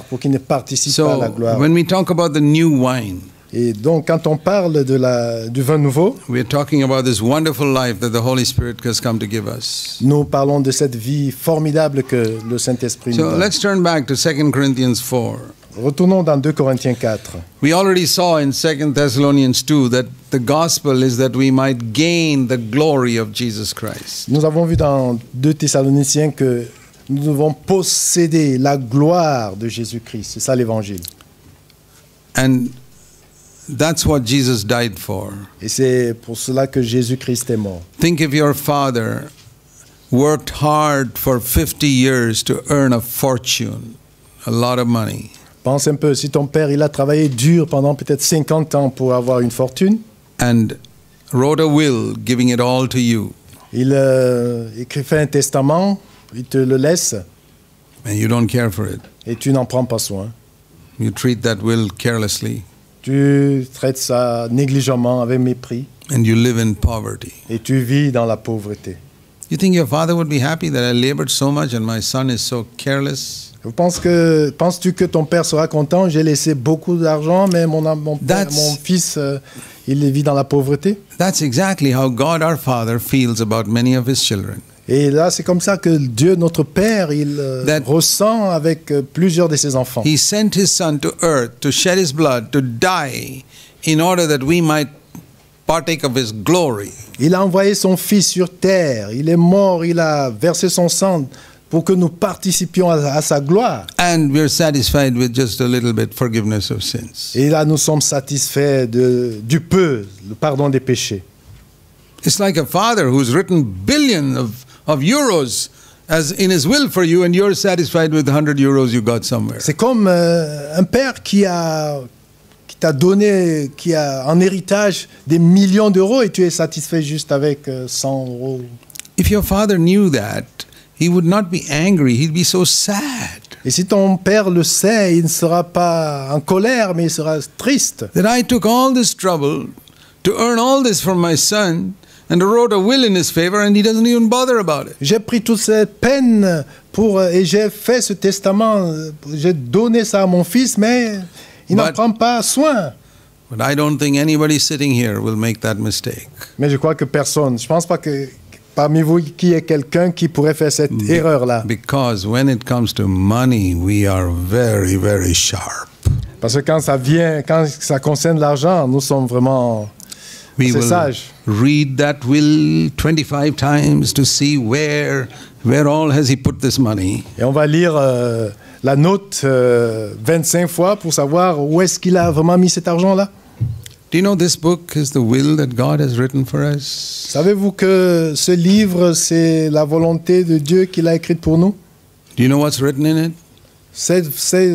pour qu'ils ne participent pas à la So gloire. when we talk about the new wine, Et donc, quand on parle du vin nouveau, we're talking about this wonderful life that the Holy Spirit has come to give us. nous parlons de cette vie formidable que le Saint-Esprit nous So donne. let's turn back to 2 Corinthians 4. Retournons dans 2 Corinthiens 4. We already saw in 2 Thessalonians 2 that the gospel is that we might gain the glory of Jesus Christ. Nous avons vu dans 2 Thessaloniciens que nous devons posséder la gloire de Jésus-Christ. C'est ça l'évangile. And that's what Jesus died for. Et c'est pour cela que Jésus-Christ est mort. Think if your father worked hard for 50 years to earn a fortune, a lot of money. Pense un peu, si ton père il a travaillé dur pendant peut-être 50 ans pour avoir une fortune, And wrote a will giving it all to you, il fait un testament, il te le laisse and you don't care for it. et tu n'en prends pas soin. You treat that will carelessly, Tu traites ça négligemment, avec mépris, and you live in poverty. et tu vis dans la pauvreté. You think your father would be happy that I labored so much and my son is so careless? Penses-tu que ton père sera content? J'ai laissé beaucoup d'argent, mais mon fils, il vit dans la pauvreté. That's exactly how God our Father feels about many of his children. Et là, c'est comme ça que Dieu, notre Père, il ressent avec plusieurs de ses enfants. He sent his son to earth to shed his blood, to die, in order that we might partake of his glory. Il a envoyé son fils sur terre. Il est mort, il a versé son sang pour que nous participions à sa gloire. And we're satisfied with just a little bit forgiveness of sins. Et là, nous sommes satisfaits du peu, le pardon des péchés. It's like a father who's written billions of euros as in his will for you, and you're satisfied with 100 euros you got somewhere. C'est comme un père qui t'a donné, qui a en héritage des millions d'euros et tu es satisfait juste avec 100 euros. If your father knew that, he would not be angry, he'd be so sad. Et si ton père le sait, il ne sera pas en colère, mais il sera triste. that I took all this trouble to earn all this for my son and wrote a will in his favor and he doesn't even bother about it. J'ai pris toute cette peine et j'ai fait ce testament, j'ai donné ça à mon fils, mais il n'en But- prend pas soin. But I don't think anybody sitting here will make that mistake. Mais je crois que personne, je ne pense pas que parmi vous qu'il y ait quelqu'un qui pourrait faire cette erreur-là. Because when it comes to money, we are very, very sharp. Parce que quand ça concerne l'argent, nous sommes vraiment We assez will sages. read that will 25 times to see where all has he put this money. Et on va lire la note 25 fois pour savoir où est-ce qu'il a vraiment mis cet argent-là. Do you know this book is the will that God has written for us? Savez-vous que ce livre, c'est la volonté de Dieu qu'il a écrite pour nous? Do you know what's written in it?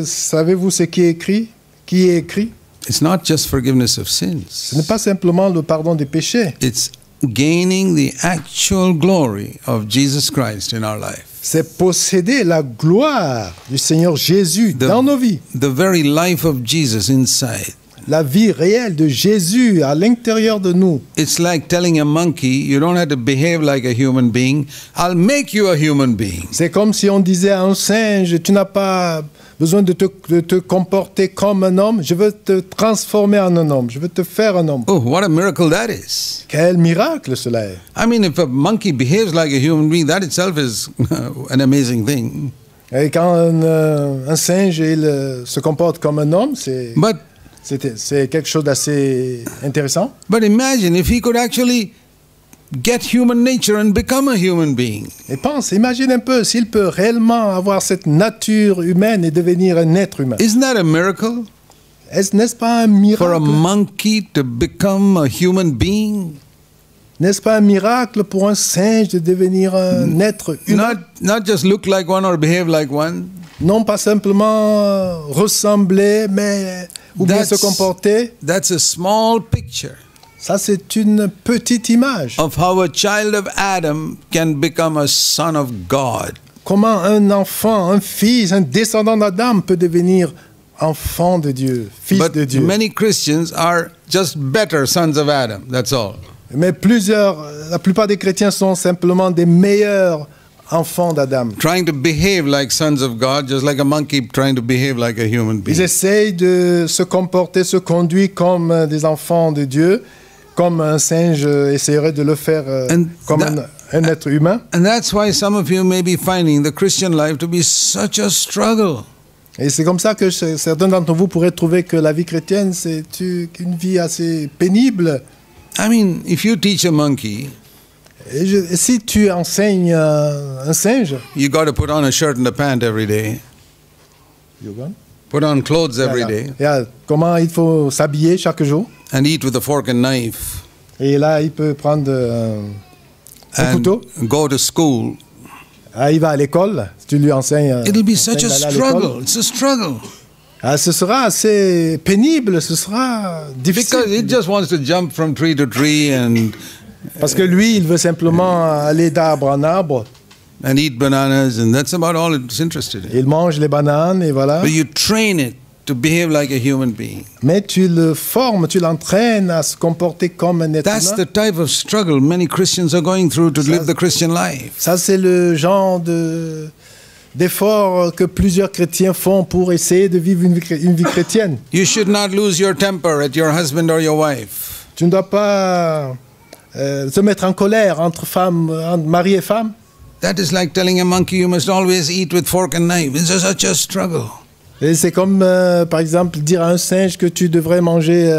Savez-vous ce qui est écrit? Qui est écrit? It's not just forgiveness of Ce sins. n'est pas simplement le pardon des péchés. It's gaining the actual glory of Jesus Christ in our life. C'est posséder la gloire du Seigneur Jésus dans nos vies. The very life of Jesus inside. La vie réelle de Jésus à l'intérieur de nous. It's like telling a monkey, you don't have to behave like a human being. I'll make you a human being. C'est comme si on disait à un singe, tu n'as pas besoin de te comporter comme un homme, je veux te transformer en un homme, je veux te faire un homme. Oh, what a miracle that is. Quel miracle cela est. I mean, if a monkey behaves like a human being, that itself is an amazing thing. Et quand un singe se comporte comme un homme, c'est quelque chose d'assez intéressant. But imagine if he could actually get human nature and become a human being. Et imagine un peu s'il peut réellement avoir cette nature humaine et devenir un être humain. Isn't that a miracle? N'est-ce pas un For a miracle? monkey to become a human being? N'est-ce pas un miracle pour un singe de devenir un être humain? Not just look like one or behave like one. Non pas simplement ressembler, mais ou bien se comporter. That's a small picture Ça, c'est une petite image. of how a child of Adam can become a son of God. Comment un enfant, un fils, un descendant d'Adam peut devenir enfant de Dieu, fils But de Dieu. many Christians are just better sons of Adam, that's all. Mais la plupart des chrétiens sont simplement des meilleurs enfants d'Adam. Trying to behave like sons of God, just like a monkey trying to behave like a human Ils being. essayent de se comporter, se conduire comme des enfants de Dieu, comme un singe essaierait de le faire And comme un être humain. And that's why some of you may be finding the Christian life to be such a struggle. Et c'est comme ça que certains d'entre vous pourraient trouver que la vie chrétienne, c'est une vie assez pénible. I mean, if you teach a monkey, Et si tu enseignes un singe, you got to put on a shirt and a pant every day, put on clothes every day, comment il faut s'habiller chaque jour. and eat with a fork and knife, Et là, il peut prendre un couteau. and go to school. Il va à l'école, si tu lui enseignes. It'll be enseignes such a d'aller à l'école. struggle. It's a struggle. Ce sera assez pénible, ce sera difficile. Because it just wants to jump from tree to tree and Parce que lui, il veut simplement aller d'arbre en arbre. eat bananas, and that's about all it's interested in. Il mange les bananes et voilà. But you train it to behave like a human being. Mais tu le formes, tu l'entraînes à se comporter comme un être That's humain. the type of struggle many Christians are going through to live the Christian life. Ça, c'est le genre d'effort que plusieurs chrétiens font pour essayer de vivre une vie chrétienne. You should not lose your temper at your husband or your wife. Tu ne dois pas se mettre en colère entre mari et femme. That is like telling a monkey you must always eat with fork and knife. It's such a struggle. Et c'est comme, par exemple, dire à un singe que tu devrais manger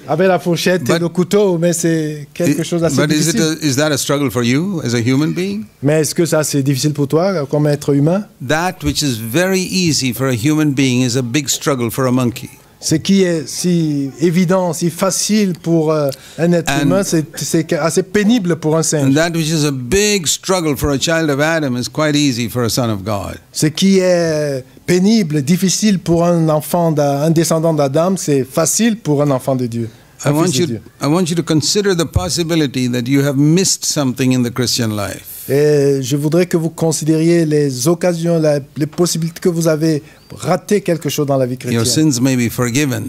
avec la fourchette et le couteau, mais c'est quelque chose d'assez difficile. Is that a struggle for you as a human being? Mais est-ce que ça, c'est difficile pour toi, comme être humain? That which is very easy for a human being is a big struggle for a monkey. Ce qui est si évident, si facile pour un être humain, c'est assez pénible pour un singe. And that which is a big struggle for a child of Adam is quite easy for a son of God. Ce qui est pénible, difficile pour un descendant d'Adam, c'est facile pour un enfant de Dieu. I want you to consider the possibility that you have missed something in the Christian life. Et je voudrais que vous considériez les occasions, les possibilités que vous avez raté quelque chose dans la vie Your chrétienne. sins may be forgiven,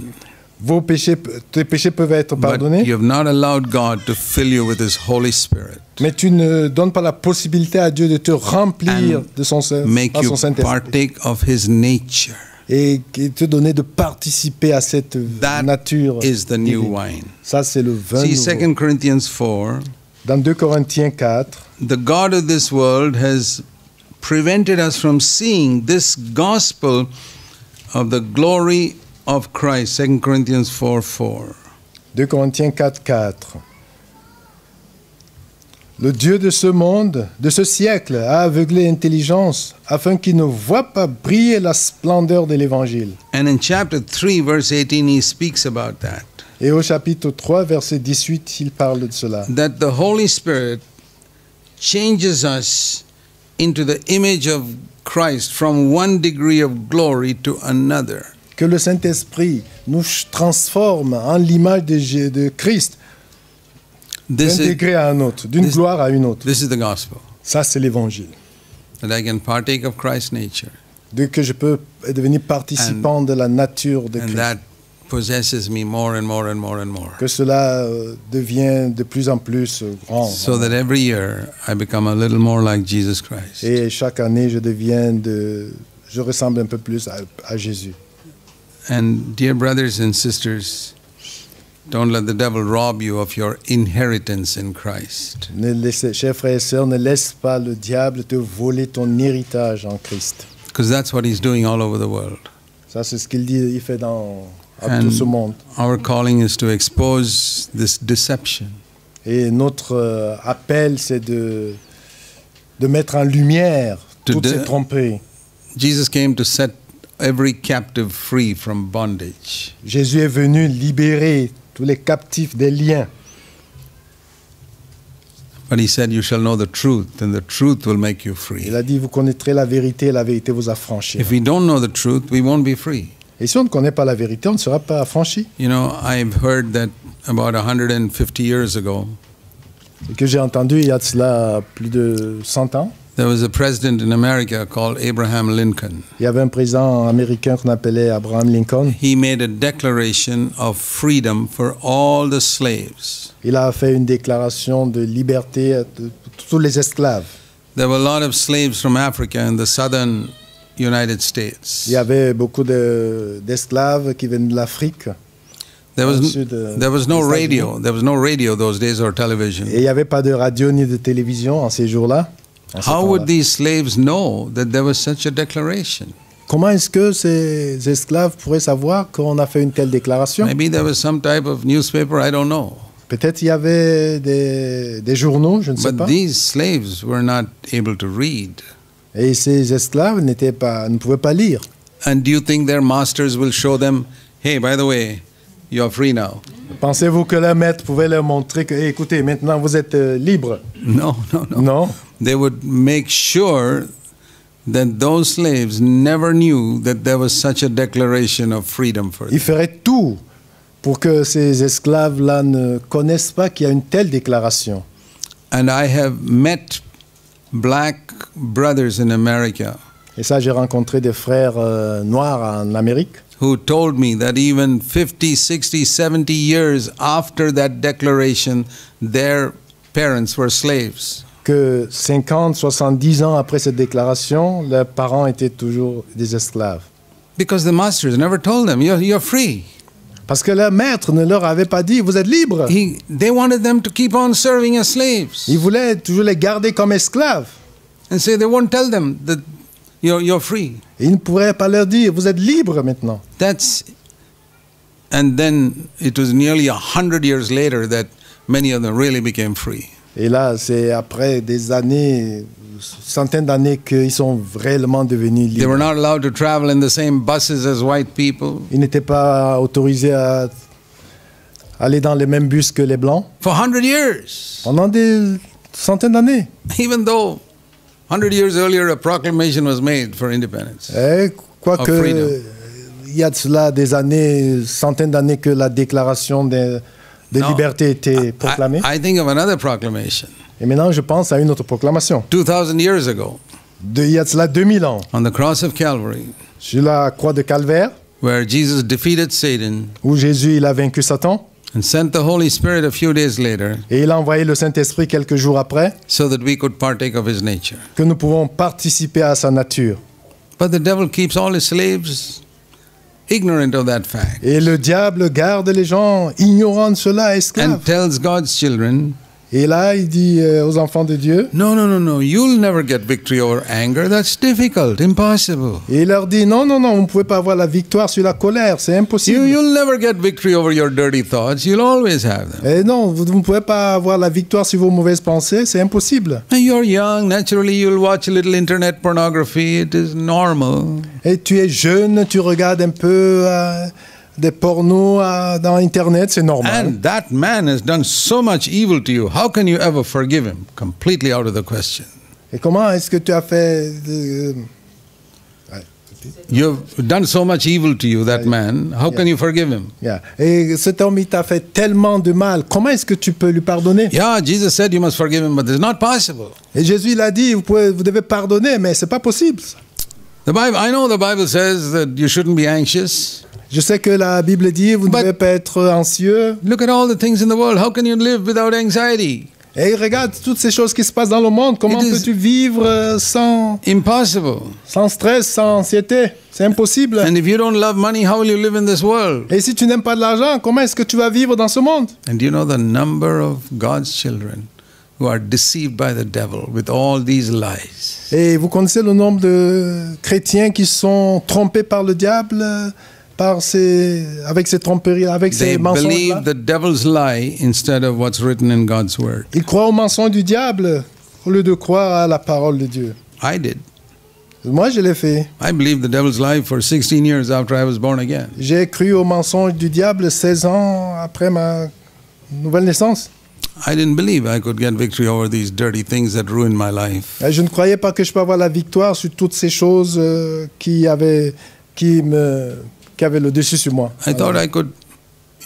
Tes péchés peuvent être but pardonnés, you have not allowed God to fill you with His Holy Spirit, mais tu ne donnes pas la possibilité à Dieu de te remplir And de son make you Saint-Esprit partake of His nature. et te donner de participer à cette That nature is the new divine. wine. Ça, c'est le vin See, nouveau. 2 Corinthians 4, Dans 2 Corinthiens 4, the God of this world has prevented us from seeing this gospel of the glory of Christ. 2 Corinthians 4:4. 2 Corinthiens 4, 4. Le Dieu de ce monde, de ce siècle, a aveuglé l'intelligence afin qu'il ne voit pas briller la splendeur de l'Évangile. And in chapter 3, verse 18, he speaks about that. Et au chapitre 3, verset 18, il parle de cela. That the Holy Spirit changes us into the image of Christ from one degree of glory to another. Que le Saint-Esprit nous transforme en l'image de Christ d'un This is, degré à un autre, d'une this- gloire à une autre. this is the gospel. Ça, c'est l'Évangile. That I can partake of Christ's nature. De que je peux devenir participant de la nature de And Christ. that possesses me more and more and more and more. Que cela devient de plus en plus grand. So that every year I become a little more like Jesus Christ. Et chaque année, je ressemble un peu plus à Jésus. And dear brothers and sisters, don't let the devil rob you of your inheritance in Christ. Chers frères et sœurs, ne laisse pas le diable te voler ton héritage en Christ. Because that's what he's doing all over the world. Ça, c'est ce qu'il dit, il fait dans And tout ce monde. our calling is to expose this deception. Et notre appel, c'est de mettre en lumière toutes ces tromperies. Jesus came to set every captive free from bondage. Jésus est venu libérer tous les captifs des liens. But he said, you shall know the truth, and the truth will make you free. Il a dit, vous connaîtrez la vérité et la vérité vous affranchira. If we don't know the truth, we won't be free. Et si on ne connaît pas la vérité, on ne sera pas affranchi. You know, I've heard that about 150 years ago, Et que j'ai entendu il y a de cela plus de 100 ans, there was a president in America called Abraham Lincoln. il y avait un président américain qu'on appelait Abraham Lincoln. He made a declaration of freedom for all the slaves. Il a fait une déclaration de liberté de tous les esclaves. There were a lot of slaves from Africa in the southern United States. Il y avait beaucoup d'esclaves qui venaient de l'Afrique. There au was sud, there was no des radio. États-Unis. There was no radio those days or television. Et il n'y avait pas de radio ni de télévision en ces jours-là. en ce How would temps-là. these slaves know that there was such a declaration? Comment est-ce que ces esclaves pourraient savoir qu'on a fait une telle déclaration? Maybe there was some type of newspaper, I don't know. Peut-être il y avait des journaux, je ne sais But pas. these slaves were not able to read. Et ces esclaves ne pouvaient pas lire. And do you think their masters will show them, hey, by the way, you're free now? Pensez-vous que leur maître pouvait leur montrer que, écoutez, maintenant vous êtes libre? No, no, no. Non. They would make sure that those slaves never knew that there was such a declaration of freedom for them. Ils feraient tout pour que ces esclaves-là ne connaissent pas qu'il y a une telle déclaration. And I have met black brothers in America Et ça, j'ai rencontré des frères noirs en Amérique who told me that even 50, 60, 70 years after that declaration, their parents were slaves. que 50, 70 ans après cette déclaration, leurs parents étaient toujours des esclaves. Because the masters never told them, you're free. Parce que leur maître ne leur avait pas dit, vous êtes libres. They wanted them to keep on serving as slaves. Ils voulaient toujours les garder comme esclaves. And say they won't tell them that you're free. Et ils ne pourraient pas leur dire, vous êtes libres maintenant. And then it was nearly 100 years later that many of them really became free. Et là, c'est après des années, centaines d'années qu'ils sont réellement devenus They were libres. not allowed to travel in the same buses as white people. Ils n'étaient pas autorisés à aller dans les mêmes bus que les Blancs For 100 years. pendant des centaines d'années. Even though 100 years earlier a proclamation was made for independence. Et Of quoique, freedom. il y a de cela des années, centaines d'années que la déclaration de No, liberté était proclamée. I think of another proclamation. Et maintenant, je pense à une autre proclamation. 2,000 years ago, Il y a de cela 2000 ans, on the cross of Calvary, sur la croix de Calvaire, where Jesus defeated Satan où Jésus il a vaincu Satan, and sent the Holy Spirit a few days later et il a envoyé le Saint-Esprit quelques jours après, so that we could partake of his nature. que nous pouvons participer à sa nature. But the devil keeps all his slaves ignorant of that fact Et le diable garde les gens ignorants de cela, esclaves. and tells God's children, Et là, il dit aux enfants de Dieu, no, you'll never get victory over anger. That's difficult, impossible. et il leur dit, non, vous ne pouvez pas avoir la victoire sur la colère, c'est impossible. You'll never get victory over your dirty thoughts. You'll always have them. Et non, vous ne pouvez pas avoir la victoire sur vos mauvaises pensées, c'est impossible. And you're young, naturally you'll watch a little internet pornography. It is normal. Et tu es jeune, tu regardes un peu des pornos dans Internet, c'est normal. And that man has done so much evil to you. How can you ever forgive him? Completely out of the question. Et comment est-ce que tu as fait You've done so much evil to you, that man. How can you forgive him? Yeah. Et cet homme, il t'a fait tellement de mal. Comment est-ce que tu peux lui pardonner? Yeah, Jesus said you must forgive him, but it's not possible. Et Jésus, il a dit, vous devez pardonner, mais c'est pas possible. The Bible, I know the Bible says that you shouldn't be anxious. Je sais que la Bible dit, vous ne But- devez pas être anxieux. Look at all the things in the world. How can you live without anxiety? Et regarde toutes ces choses qui se passent dans le monde. Comment It is- peux-tu vivre sans Impossible. stress, sans anxiété? C'est impossible. And if you don't love money, how will you live in this world? Et si tu n'aimes pas de l'argent, comment est-ce que tu vas vivre dans ce monde? And do you know the number of God's children who are deceived by the devil with all these lies? Et vous connaissez le nombre de chrétiens qui sont trompés par le diable, avec ces tromperies, avec They ces mensonges-là? believe the devil's lie instead of what's written in God's word. Ils croient aux mensonges du diable au lieu de croire à la parole de Dieu. I did. Moi, je l'ai fait. I believed the devil's lie for 16 years after I was born again. J'ai cru aux mensonges du diable 16 ans après ma nouvelle naissance. I didn't believe I could get victory over these dirty things that ruined my life. Je ne croyais pas que je peux avoir la victoire sur toutes ces choses qui avaient le dessus sur moi. I thought I could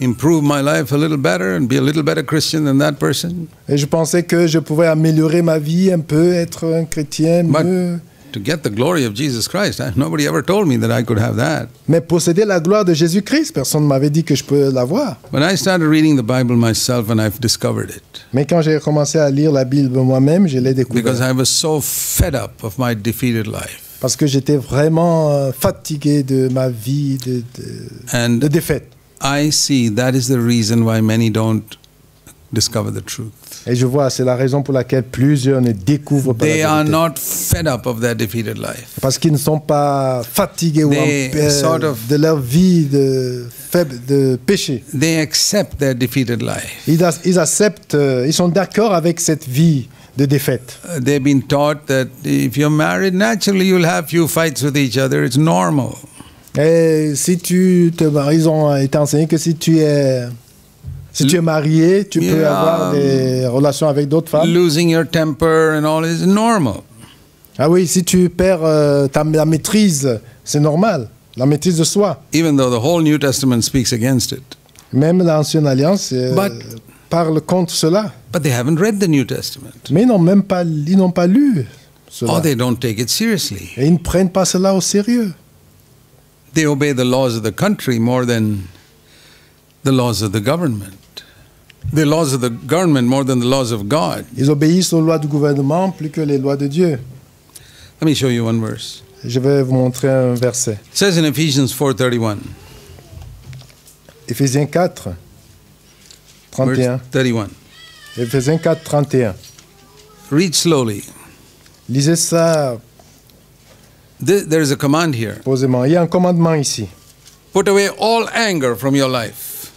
improve my life a little better and be a little better Christian than that person. Et je pensais que je pouvais améliorer ma vie un peu, être un chrétien mieux. To get the glory of Jesus Christ, nobody ever told me that I could have that. Mais posséder la gloire de Jésus-Christ, personne ne m'avait dit que je peux l'avoir. When I started reading the Bible myself and I've discovered it, Mais quand j'ai commencé à lire la Bible moi-même, je l'ai because découvert. I was so fed up of my defeated life. Parce que j'étais vraiment fatigué de ma vie de And défaite. I see that is the reason why many don't discover the truth. Et je vois, c'est la raison pour laquelle plusieurs ne découvrent pas They la are vérité. not fed up of their defeated life. Parce qu'ils ne sont pas fatigués ou They sort of- de leur vie de péché. They accept their defeated life. Ils acceptent, ils sont d'accord avec cette vie de défaite. They've been taught that if you're married, naturally you'll have few fights with each other. It's normal. Et si tu te maries, ils ont été enseignés que si tu es marié, tu peux Yeah. avoir des relations avec d'autres femmes. Losing your temper and all is normal. Ah oui, si tu perds la maîtrise, c'est normal, la maîtrise de soi. Even though the whole New Testament speaks against it. Même l'Ancienne Alliance But- parle contre cela. But they haven't read the New Testament. Mais ils n'ont pas lu cela. Or they don't take it seriously. Et ils ne prennent pas cela au sérieux. They obey the laws of the country more than the laws of the government. The laws of the government more than the laws of God. Ils obéissent aux lois du gouvernement plus que les lois de Dieu. Let me show you one verse. Je vais vous montrer un verset. It says in Ephesians 4:31. Éphésiens 4, 31. Verse 31. Éphésiens 4, 31. Read slowly. Lisez ça There is a command here. posément. Il y a un commandement ici. Put away all anger from your life.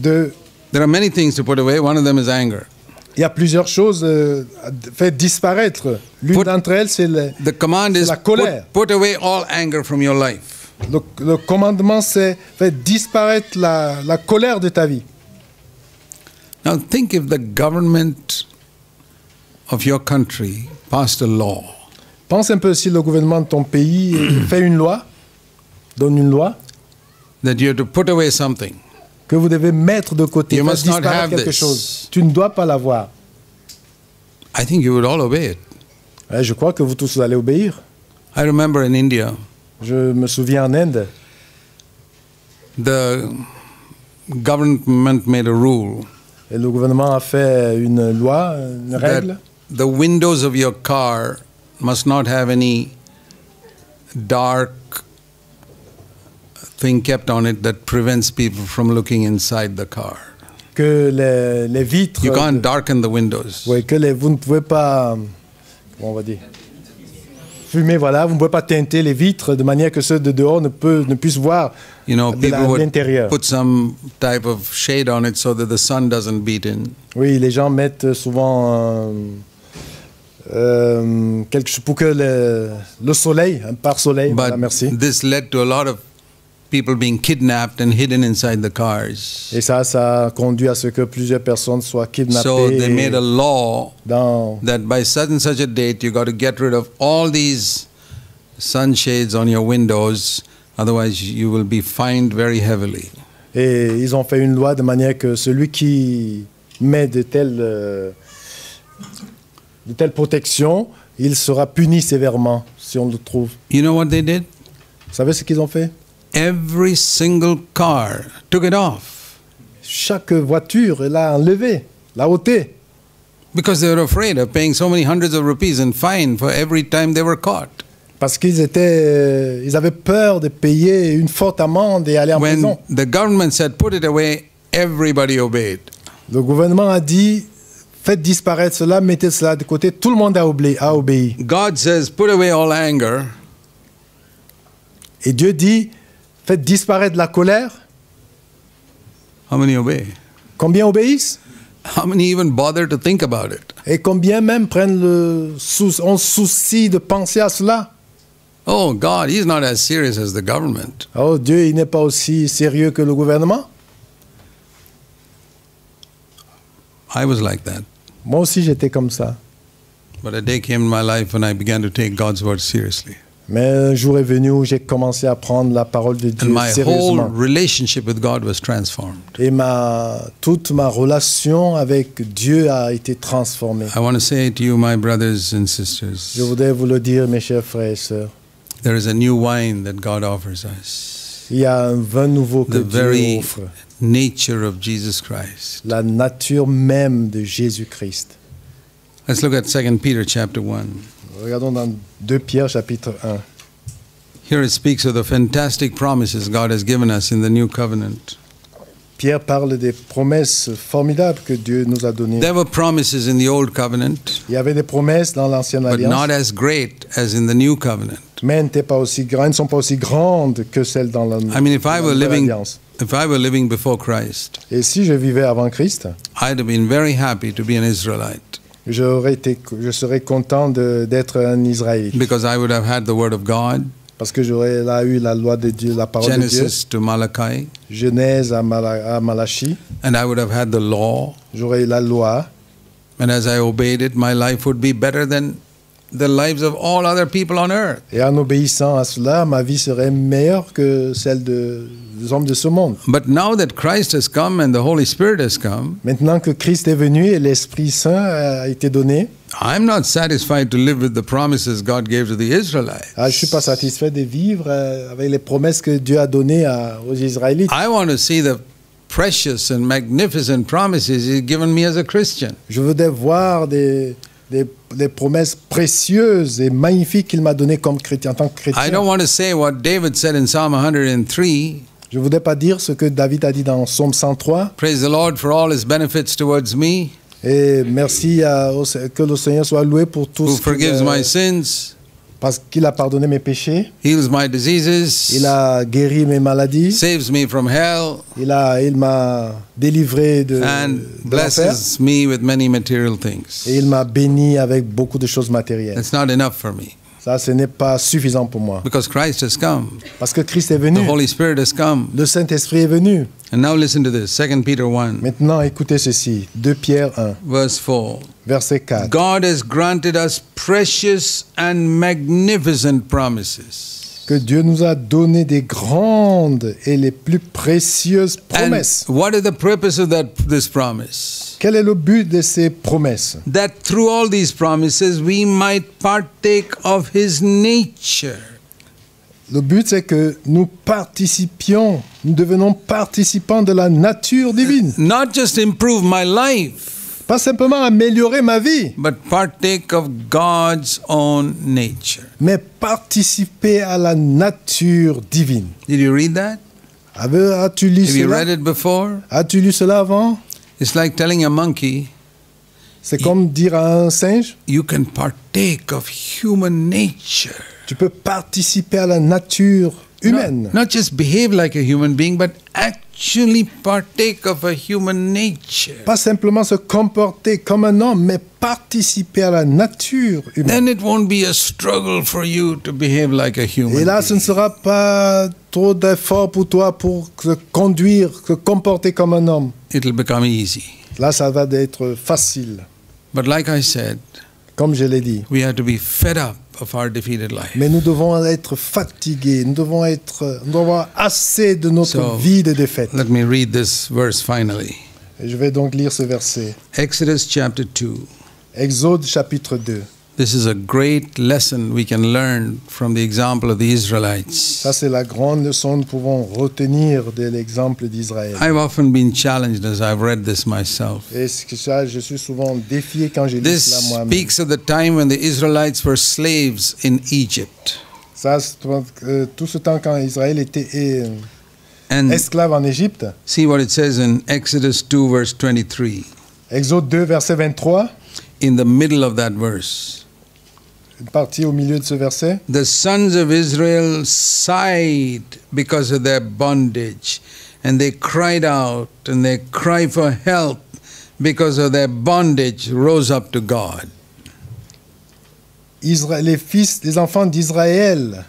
There There are many things to put away. One of them is anger. il y a plusieurs choses à faire disparaître. L'une Put- d'entre elles, c'est The command is la colère. put away all anger from your life. le commandement, c'est faire disparaître la colère de ta vie. Now think if the government of your country passed a law Pense un peu si le gouvernement de ton pays fait une loi, donne une loi, that you have to put away something. que vous devez mettre de côté, You faire must not disparaître have quelque this. chose. tu ne dois pas l'avoir. I think you would all obey it. Je crois que vous tous allez obéir. I remember in India, Je me souviens en Inde, the government made a rule et le gouvernement a fait une loi, une règle, that the windows of your car must not have any dark thing kept on it that prevents people from looking inside the car. que les vitres... You can't darken the windows. Oui, vous ne pouvez pas... Comment on va dire, fumer, voilà. Vous ne pouvez pas teinter les vitres de manière que ceux de dehors ne puissent voir You know, de people would l'intérieur. put some type of shade on it so that the sun doesn't beat in. Oui, les gens mettent souvent quelque chose pour que le soleil, un pare-soleil, voilà, But merci. this led to a lot of people being kidnapped and hidden inside the cars. Et ça a conduit à ce que plusieurs personnes soient kidnappées. So they made a law dans... that by such and such a date you got to get rid of all these sunshades on your windows, otherwise you will be fined very heavily. Et ils ont fait une loi de manière que celui qui met de telles protections, il sera puni sévèrement si on le trouve. You know what they did? Vous savez ce qu'ils ont fait? Every single car took it off Chaque voiture l'a enlevé, l'a ôté. because they were afraid of paying so many hundreds of rupees in fine for every time they were caught. Parce qu'ils avaient peur de payer une forte amende et aller en When prison. the government said put it away, everybody obeyed. Le gouvernement a dit, faites disparaître cela, mettez cela de côté. Tout le monde a obéi. God says put away all anger. Et Dieu dit, faites disparaître la colère. How many obey? Combien obéissent? How many even bother to think about it? Et combien même ont souci de penser à cela? Oh, God, He's not as serious as the government. Oh, Dieu, il n'est pas aussi sérieux que le gouvernement? I was like that. Moi aussi, j'étais comme ça. But a day came in my life when I began to take God's word seriously. Mais un jour est venu où j'ai commencé à prendre la parole de And Dieu my whole sérieusement. relationship with God was transformed. Et toute ma relation avec Dieu a été transformée. I want to say to you, my brothers and sisters, Je voudrais vous le dire, mes chers frères et sœurs. there is a new wine that God offers us. Il y a un vin nouveau que The Dieu very offre. nature of Jesus Christ. La nature même de Jésus-Christ. Let's look at 2 Peter chapter 1. Regardons dans 2 Pierre chapitre 1. Here it speaks of the fantastic promises God has given us in the new covenant. Pierre parle des promesses formidables que Dieu nous a données. There were promises in the old covenant, Il y avait des promesses dans l'Ancienne but not Alliance, as great as in the new covenant. mais elles ne sont pas aussi grandes que celles dans la I mean, if I were Nouvelle living, Alliance. if I were living before Christ, Et si je vivais avant Christ, I'd have been very happy to be an Israelite je serais content d'être un Israélite. because I would have had the word of God, Parce que j'aurais là eu la loi de Dieu, la parole de Dieu, Genesis to Malachi, Genèse à Malachie, and I would have had the law. j'aurais eu la loi, And as I obeyed it, my life would be better than the lives of all other people on earth. et en obéissant à cela, ma vie serait meilleure que celle des hommes de ce monde. But now that Christ has come and the Holy Spirit has come, Maintenant que Christ est venu et l'Esprit Saint a été donné, I'm not satisfied to live with the promises God gave to the Israelites. je ne suis pas satisfait de vivre avec les promesses que Dieu a données aux Israélites. I want to see the precious and magnificent promises He's given me as a Christian. Je voudrais voir des promesses précieuses et magnifiques qu'il m'a données comme chrétien, en tant que I chrétien. don't want to say what David said in Psalm 103. Je ne voudrais pas dire ce que David a dit dans Psaume 103. Praise the Lord for all His benefits towards me, Et merci que le Seigneur soit loué pour tout who ce forgives my sins, parce qu'il a pardonné mes péchés. heals my diseases, Il a guéri mes maladies. saves me from hell, Il m'a délivré de and l'enfer. blesses me with many material things. Et il m'a béni avec beaucoup de choses matérielles. That's not enough for me Ça, ce n'est pas suffisant pour moi. because Christ has come. Parce que Christ est The venu. Holy Spirit has come. Le Saint-Esprit est venu. And now listen to this, 2 Peter 1, Maintenant, écoutez ceci. 2 Pierre 1, verse 4. verset 4. God has granted us precious and magnificent promises. Que Dieu nous a donné des grandes et les plus précieuses And promesses. what is the purpose of this promise? Quel est le but de ces promesses? That through all these promises we might partake of His nature. Le but, c'est que nous participions, nous devenons participants de la nature divine. Not just improve my life, Pas simplement améliorer ma vie, but partake of God's own nature. mais participer à la nature divine. Did you read that? As-tu lu Have you cela? read it before? As-tu lu cela avant? It's like telling a monkey, C'est comme dire à un singe, you can partake of human nature. tu peux participer à la nature humaine. Not just behave like a human being, but actually partake of a human nature. Pas simplement se comporter comme un homme, mais participer à la nature humaine. Then it won't be a struggle for you to behave like a human Et là, ce ne being. sera pas trop d'effort pour toi pour se conduire, se comporter comme un homme. It'll become easy. Là, ça va être facile. But like I said, Comme je l'ai dit. we have to be fed up of our defeated life. Mais nous devons être fatigués, nous devons avoir assez de notre So, vie de défaite. Let me read this verse finally. Et je vais donc lire ce verset. Exodus chapter 2. Exode chapitre 2. This is a great lesson we can learn from the example of the Israelites. Ça, c'est la grande leçon que nous pouvons retenir de l'exemple d'Israël. I've often been challenged as I've read this myself. Et ça, je suis souvent défié quand j'ai lu This cela moi-même. speaks of the time when the Israelites were slaves in Egypt. Ça, c'est tout ce temps quand Israël était And esclave en Égypte. see what it says in Exodus 2 verse 23. Exode 2, verset 23, In the middle of that verse. une partie au milieu de ce verset. The sons of Israel sighed because of their bondage, and they cried out, and their cry for help because of their bondage rose up to God. Les enfants d'Israël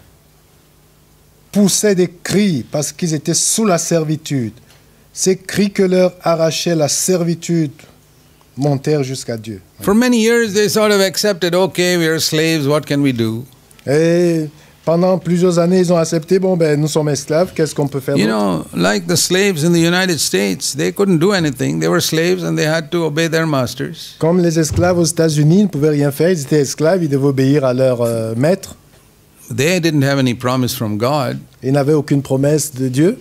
poussaient des cris parce qu'ils étaient sous la servitude. Ces cris que leur arrachait la servitude montèrent jusqu'à Dieu. For many years they sort of accepted, okay, we are slaves, what can we do? Et pendant plusieurs années, ils ont accepté, bon, ben, nous sommes esclaves, qu'est-ce qu'on peut faire You d'autre? know, like the slaves in the United States, they couldn't do anything. They were slaves and they had to obey their masters. Comme les esclaves aux États-Unis ne pouvaient rien faire, ils étaient esclaves, ils devaient obéir à leur maître. They didn't have any promise from God. Ils n'avaient aucune promesse de Dieu.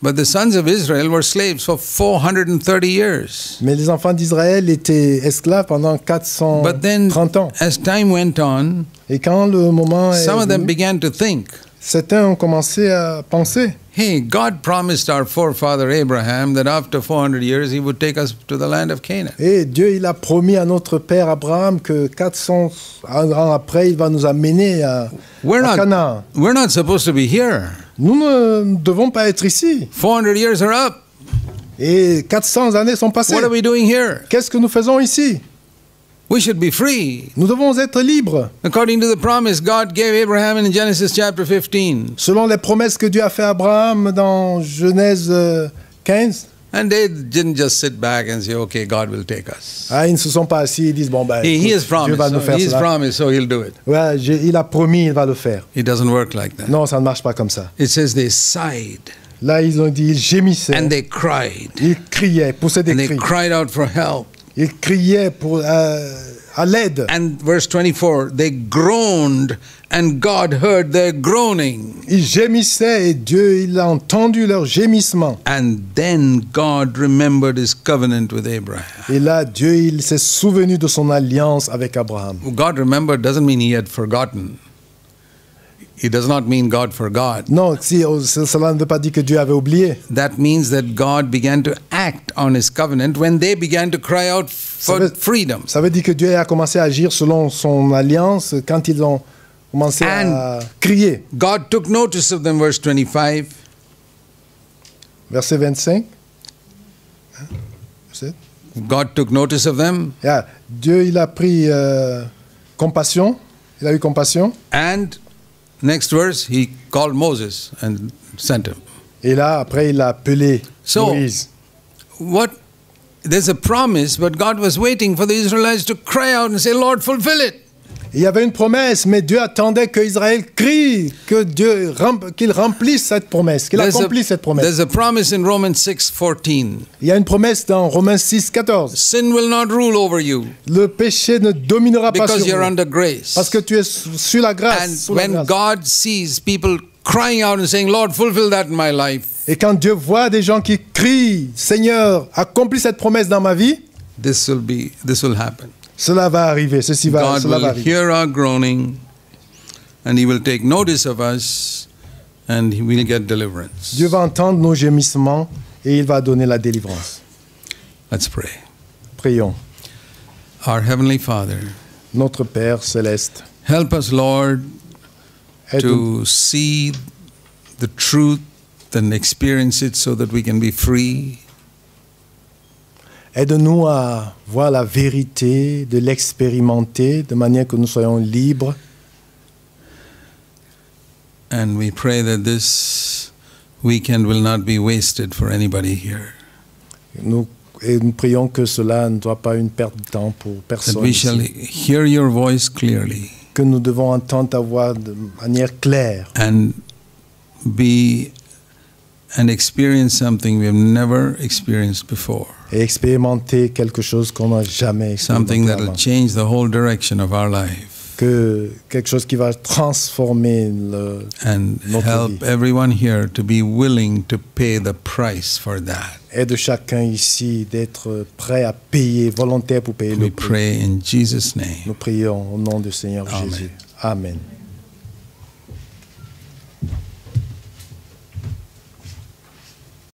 But the sons of Israel were slaves for 430 years. Mais les enfants d'Israël étaient esclaves pendant But then, 430 ans. as time went on, Et quand le moment est some of them venu, began to think, certains ont commencé à penser, hey, God promised our forefather Abraham that after 400 years he would take us to the land of Canaan. et Dieu il a promis à notre père Abraham que 400 ans après, il va nous amener à Canaan. We're not supposed to be here. Nous ne devons pas être ici. 400 years are up. Et 400 années sont passées. What are we doing here? Qu'est-ce que nous faisons ici? We should be free. Nous devons être libres. According to the promise God gave Abraham in Genesis chapter 15. Selon les promesses que Dieu a fait à Abraham dans Genèse 15. And they didn't just sit back and say, okay, God will take us. Ah, ils ne se sont pas assis et disent, bon, ben, He has Dieu va nous promised, faire he's cela. promised, so he'll do it. Ouais, il a promis, il va le faire. It doesn't work like that. Non, ça ne marche pas comme ça. It says they sighed Là, ils ont dit, ils gémissaient. and they cried. Ils criaient, poussaient des And they cris. cried out for help. Ils criaient à l'aide. And verse 24, they groaned and God heard their groaning. Ils gémissaient et Dieu, il a entendu leur gémissement. And then God remembered his covenant with Abraham. Et là, Dieu, il s'est souvenu de son alliance avec Abraham. God remembered doesn't mean he had forgotten. It does not mean God forgot. Non, cela ne veut pas dire que Dieu avait oublié. That means that God began to act on his covenant when they began to cry out for freedom. Ça veut dire que Dieu a commencé à agir selon son alliance quand ils ont commencé à crier. God took notice of them, verse 25. Verset 25. God took notice of them. Yeah. Dieu, il a pris compassion. Il a eu compassion. And next verse, he called Moses and sent him. Et là, après, il a appelé So, Moïse. There's a promise, but God was waiting for the Israelites to cry out and say, Lord, fulfill it. Il y avait une promesse, mais Dieu attendait qu'Israël crie, qu'il remplisse cette promesse, qu'il accomplisse cette promesse. There's a promise in Romans 6:14. Il y a une promesse dans Romains 6, 14. Sin will not rule over you Le péché ne dominera pas because sur you're vous, under grace. parce que tu es sur la grâce. And Sous la when grâce. God sees people crying out and saying, Lord, fulfill that in my life, Et quand Dieu voit des gens qui crient, Seigneur, accomplis cette promesse dans ma vie, this will happen. cela va arriver, God cela va will arriver. hear our groaning and He will take notice of us and He will get deliverance. Dieu va entendre nos gémissements et il va donner la délivrance. Let's pray. Prions. Our Heavenly Father, Notre Père céleste, help us, Lord, aide-nous to see the truth and experience it so that we can be free. aide-nous à voir la vérité, de l'expérimenter, de manière que nous soyons libres. And we pray that this weekend will not be wasted for anybody here. Nous prions que cela ne soit pas une perte de temps pour That personne we shall ici. hear your voice clearly Que nous devons entendre ta voix de manière claire and experience something we have never experienced before. et expérimenter quelque chose qu'on n'a jamais Something expérimenté that will avant. change the whole direction of our life Quelque chose qui va transformer and notre help vie. everyone here to be willing to pay the price for that. Aide chacun ici d'être prêt à payer, volontaire pour payer We le prix. pray in Jesus' name. Nous prions au nom du Seigneur Amen. Jésus. Amen.